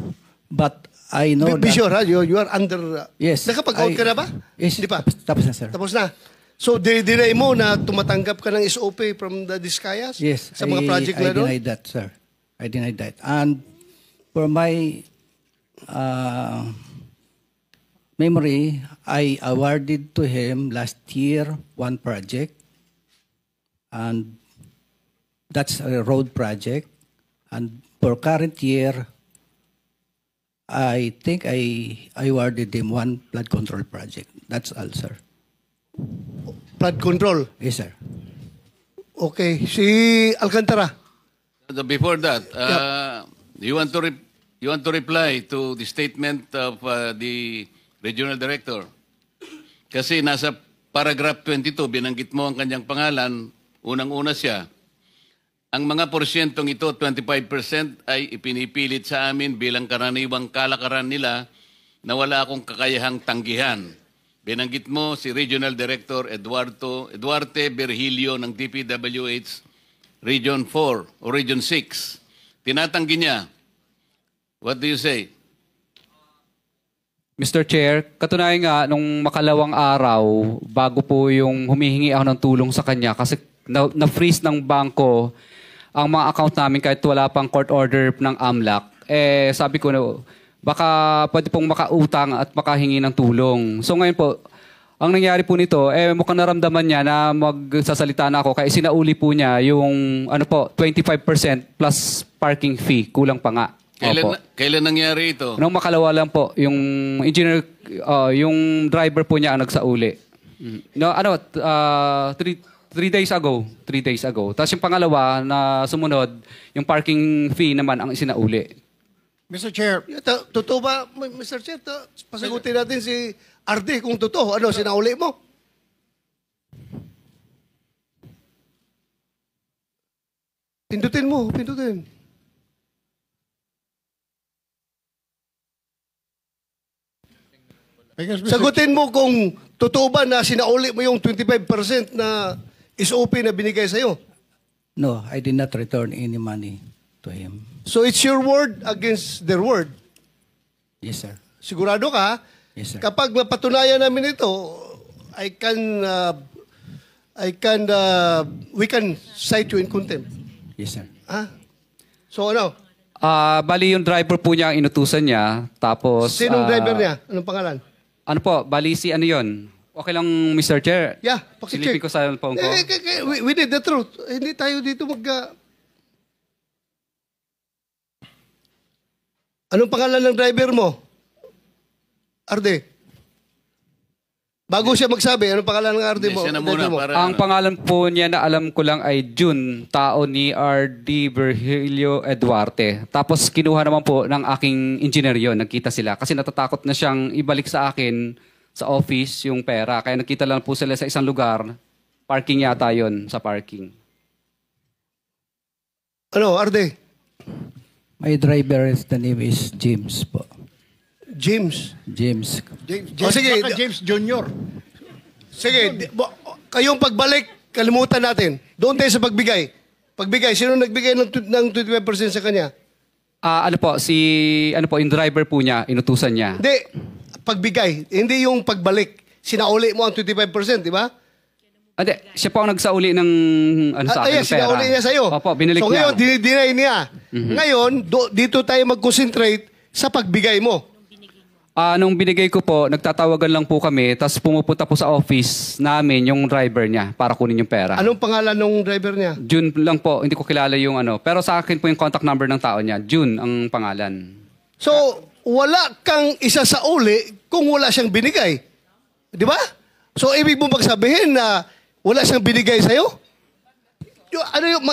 Speaker 13: But I know
Speaker 12: Be
Speaker 13: that...
Speaker 12: sure, ha? You are under...
Speaker 13: Yes.
Speaker 12: Nakapag-out ka na ba?
Speaker 13: Yes.
Speaker 12: Hindi pa?
Speaker 13: Tapos na, sir.
Speaker 12: Tapos na. So, dinay mo na tumatanggap ka ng SOP from the Diskayas?
Speaker 13: Yes.
Speaker 12: Sa mga project na
Speaker 13: I
Speaker 12: doon?
Speaker 13: denied that, sir. I denied that. And for my memory, I awarded to him last year one project. And that's a road project. And for current year, I think I awarded him one flood control project. That's all, sir.
Speaker 12: Flood control?
Speaker 13: Yes, sir.
Speaker 12: Okay. Si Alcantara?
Speaker 2: Before that, you want to reply to the statement of the regional director? Kasi nasa paragraph 22, binanggit mo ang kanyang pangalan, unang-una siya. Ang mga porsyentong ito, 25% ay ipinipilit sa amin bilang karaniwang kalakaran nila na wala akong kakayahang tanggihan. Binanggit mo si Regional Director Eduarte Virgilio ng DPWH Region 4 o Region 6. Tinatanggi niya. What do you say?
Speaker 6: Mr. Chair, katunayan nga, nung makalawang araw, bago po yung humihingi ako ng tulong sa kanya kasi na-freeze ng bangko ang mga account namin kahit wala pang court order ng AMLAC, sabi ko na baka pwede pong makautang at makahingi ng tulong. So ngayon po, ang nangyari po nito, mukhang naramdaman niya na magsasalita na ako kaya sinauli po niya yung 25% plus parking fee, kulang pa nga.
Speaker 2: Kailan nangyari ito?
Speaker 6: Nung makalawa lang po, yung engineer, yung driver po niya ang nagsauli. No, 3 days ago. Tapos yung pangalawa na sumunod, yung parking fee naman ang isinauli.
Speaker 7: Mr. Chair.
Speaker 12: Totoo ba, Mr. Chair? Pasagutin natin si RD kung totoo. Ano, sinauli mo? Pindutin mo, pindutin. Sagutin mo kung totoo ba na sinauli mo yung 25% na SOP na binigay sa'yo.
Speaker 13: No, I did not return any money to him.
Speaker 12: So it's your word against their word.
Speaker 13: Yes, sir.
Speaker 12: Sigurado ka?
Speaker 13: Yes, sir.
Speaker 12: Kapag mapatunayan namin ito, we can cite you in contempt.
Speaker 13: Yes, sir.
Speaker 12: Ha? So ano?
Speaker 6: Bali yung driver po niya ang inutusan niya. Tapos...
Speaker 12: Sinong driver niya? Anong pangalan?
Speaker 6: Ano po, bali si ano yun? Okay lang, Mr. Chair.
Speaker 12: Yeah, pakicheck.
Speaker 6: Silipin ko sa phone ko.
Speaker 12: We need the truth. Hindi tayo dito Anong pangalan ng driver mo? Arde. Bago siya magsabi, anong pangalan ng Arde mo?
Speaker 2: Siya na muna para...
Speaker 6: Ang pangalan po niya na alam ko lang ay June, tao ni R.D. Virgilio Eduarte. Tapos kinuha naman po ng aking engineer yon, nagkita sila. Kasi natatakot na siyang ibalik sa akin sa office yung pera. Kaya nakita lang po sila sa isang lugar, parking yata yon sa parking.
Speaker 12: Ano, Arde?
Speaker 13: My driver, the name is James po.
Speaker 12: James?
Speaker 13: James.
Speaker 12: Sige.
Speaker 7: Baka James Jr.
Speaker 12: Sige, kayong pagbalik, kalimutan natin. Doon tayo sa pagbigay. Pagbigay, sino nagbigay ng 25% sa kanya?
Speaker 6: Ano po, yung driver po niya, inutusan niya.
Speaker 12: Hindi, pagbigay. Hindi yung pagbalik. Sinauli mo ang 25%, di ba?
Speaker 6: Hindi, siya po ang nagsauli ng sa akin, ng pera.
Speaker 12: Sinauli niya sa'yo.
Speaker 6: Opo, binalik
Speaker 12: so
Speaker 6: niya.
Speaker 12: ngayon, dinay niya. Ngayon, dito tayo mag-concentrate sa pagbigay mo.
Speaker 6: Nung binigay ko po, nagtatawagan lang po kami, tapos pumupunta po sa office namin yung driver niya para kunin yung pera.
Speaker 12: Anong pangalan ng driver niya?
Speaker 6: June lang po, hindi ko kilala yung ano. Pero sa akin po yung contact number ng tao niya. June ang pangalan.
Speaker 12: So, wala kang isa sa uli kung wala siyang binigay. Di ba? So, ibig mo magsabihin na wala siyang binigay sa'yo?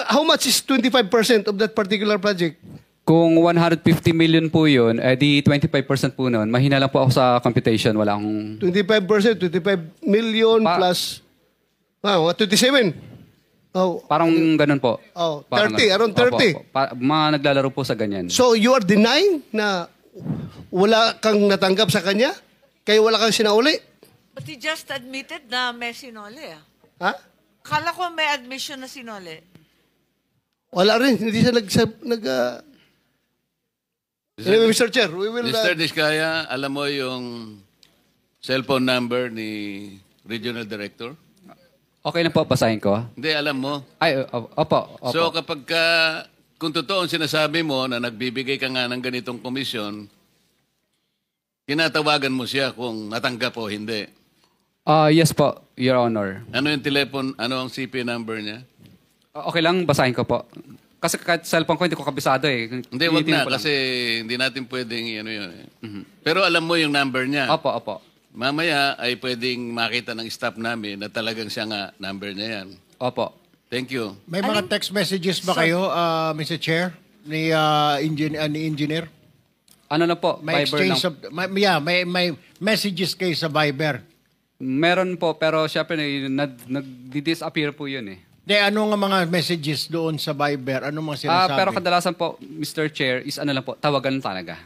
Speaker 12: How much is 25% of that particular project?
Speaker 6: Kung 150 million po yun, di 25% po nun. Mahina lang po ako sa computation. Wala akong...
Speaker 12: 25%, 25 million plus... 27. Oh,
Speaker 6: parang ganun po.
Speaker 12: Oh,
Speaker 6: Parang
Speaker 12: 30, around 30.
Speaker 6: Opo. Mga naglalaro po sa ganyan.
Speaker 12: So, you are denying na wala kang natanggap sa kanya? Kaya wala kang sinauli?
Speaker 11: But he just admitted na may sinole.
Speaker 12: Ha?
Speaker 11: Kala ko may admission na sinole.
Speaker 12: Wala rin. Hindi siya Anyway, Mr. Chair, we will...
Speaker 2: Mr. Diskaya, alam mo yung cellphone number ni Regional Director?
Speaker 6: Okay na po, basahin ko.
Speaker 2: Hindi, alam mo.
Speaker 6: Ay, opo.
Speaker 2: So kapag kung totoo ang sinasabi mo na nagbibigay ka nga ng ganitong komisyon, kinatawagan mo siya kung natanggap o hindi.
Speaker 6: Yes po, Your Honor.
Speaker 2: Ano yung ano ang CP number niya?
Speaker 6: Okay lang, basahin ko po. Kasi kahit cellphone ko, hindi ko kabisado eh.
Speaker 2: Hindi, wag na. Kasi hindi natin pwedeng ano yun. Pero alam mo yung number niya.
Speaker 6: Opo.
Speaker 2: Mamaya ay pwedeng makita ng staff namin na talagang siya nga number niya yan.
Speaker 6: Opo.
Speaker 2: Thank you.
Speaker 7: May mga text messages ba kayo, Mr. Chair, ni engineer?
Speaker 6: Ano na po,
Speaker 7: May
Speaker 6: Viber lang.
Speaker 7: may messages kayo sa Viber.
Speaker 6: Meron po, pero syempre nag-disappear po yun eh.
Speaker 7: Ano nga mga messages doon sa Viber? Ano mga sinasabi?
Speaker 6: Pero kadalasan po, Mr. Chair, is ano lang po, tawagan talaga.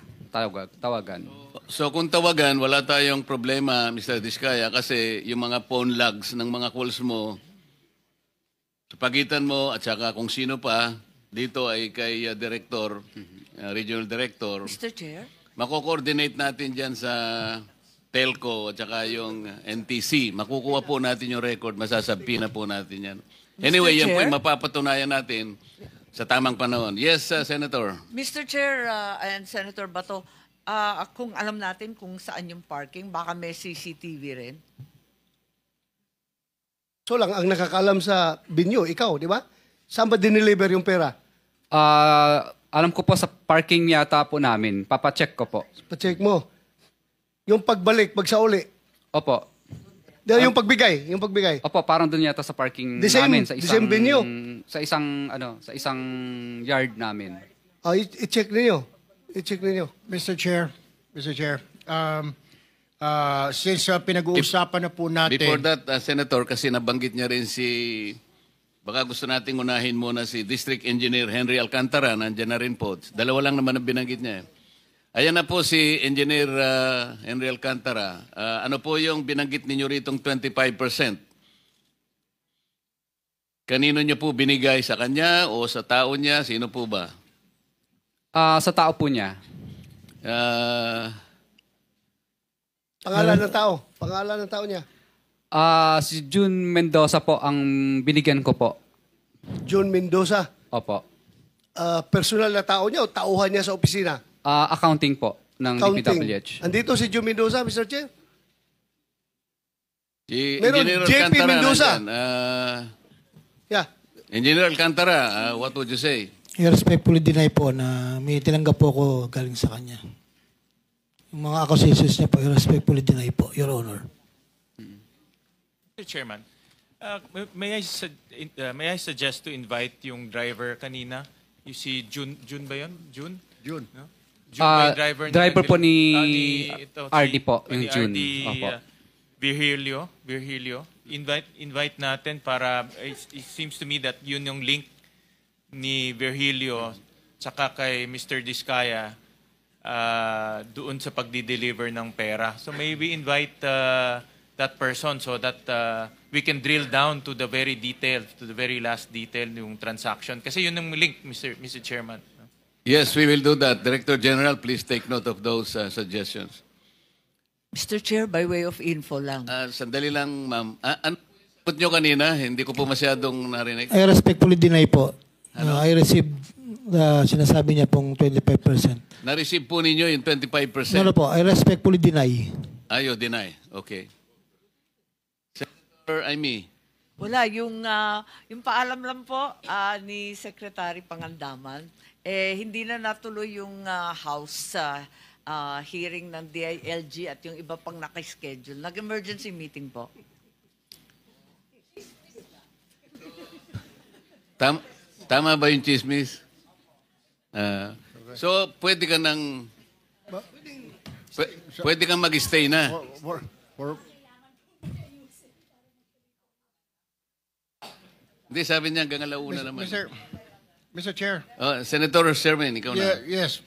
Speaker 6: Tawagan.
Speaker 2: So kung tawagan, wala tayong problema, Mr. Diskaya, kasi yung mga phone logs ng mga calls mo, sa pagitan mo at saka kung sino pa, dito ay kay Director, Regional Director.
Speaker 11: Mr. Chair?
Speaker 2: Mako-coordinate natin dyan sa telco at saka yung NTC. Makukuha po natin yung record, masasabi na po natin yan. Anyway, yan po yung mapapatunayan natin sa tamang panahon. Yes, Senator.
Speaker 11: Mr. Chair and Senator Bato, kung alam natin kung saan yung parking, baka may CCTV rin.
Speaker 12: So lang, ang nakakaalam sa binyo, ikaw, di ba? Saan ba dineliver yung pera?
Speaker 6: Alam ko po sa parking yata po namin. Papacheck ko po.
Speaker 12: Pa-check mo. Yung pagbalik, pagsauli.
Speaker 6: Opo.
Speaker 12: Yung pagbigay.
Speaker 6: Opo, parang doon yata sa parking namin. Sa isang venue. Sa isang yard namin.
Speaker 12: I-check ninyo.
Speaker 7: Mr. Chair, since pinag-uusapan na po natin...
Speaker 2: Before that, Senator, kasi nabanggit niya rin baka gusto nating unahin muna si District Engineer Henry Alcantara, nandiyan na rin po. Dalawa lang naman ang binanggit niya. Ayan na po si Engineer Henry Alcantara. Ano po yung binanggit ninyo ritong 25%? Kanino niyo po binigay? Sa kanya o sa tao niya? Sino po ba?
Speaker 6: Sa tao po niya.
Speaker 12: Pangalan ng tao. Pangalan ng tao niya.
Speaker 6: Si June Mendoza po ang binigyan ko po.
Speaker 12: John Mendoza.
Speaker 6: Opo.
Speaker 12: Personal na tao niya o tauhan niya sa opisina?
Speaker 6: Accounting po ng DPWH.
Speaker 12: Andito si John Mendoza, Mr. Chair?
Speaker 2: Si
Speaker 12: Meron,
Speaker 2: Engineer
Speaker 12: JP
Speaker 2: Alcantara
Speaker 12: Mendoza.
Speaker 2: nandyan.
Speaker 12: Yeah.
Speaker 2: Engineer Alcantara, what would you say?
Speaker 14: I respectfully deny po na may tinanggap po ako galing sa kanya. Yung mga accusations niya po, I respectfully deny po, Your Honor.
Speaker 10: Mr. Chairman, may I suggest to invite yung driver kanina? You see June ba yun? June?
Speaker 5: June.
Speaker 10: No? June ba yung driver
Speaker 6: driver po ni
Speaker 10: ito,
Speaker 6: RD po, yung
Speaker 10: ni
Speaker 6: June.
Speaker 10: RD,
Speaker 6: Opo.
Speaker 10: Virgilio. Invite natin para, it seems to me that yun yung link ni Virgilio tsaka kay Mr. Diskaya doon sa pagdi-deliver ng pera. So maybe invite that person so that we can drill down to the very detail, to the very last detail yung transaction. Kasi yun yung link, Mr. Chairman.
Speaker 2: Yes, we will do that. Director General, please take note of those suggestions.
Speaker 11: Mr. Chair, by way of info lang.
Speaker 2: Sandali lang, ma'am. Ano nyo kanina? Hindi ko po masyadong narinig.
Speaker 14: I respectfully deny po. I received sinasabi niya pong 25%.
Speaker 2: Na-receive po ninyo yung 25%?
Speaker 14: No po, I respectfully deny.
Speaker 2: Ayo, deny. Okay. Senator Amy.
Speaker 11: Wala, yung paalam lang po ni Secretary Pangandaman, hindi na natuloy yung House hearing ng DILG at yung iba pang nakaschedule. Nag-emergency meeting po.
Speaker 2: Tama ba yung chismis? So, pwede ka nang... Pwede kang mag-stay na. Hindi, sabi niya hanggang alauna naman.
Speaker 7: Mr. Chair.
Speaker 2: Senator Sherman, ikaw na.
Speaker 7: Yes,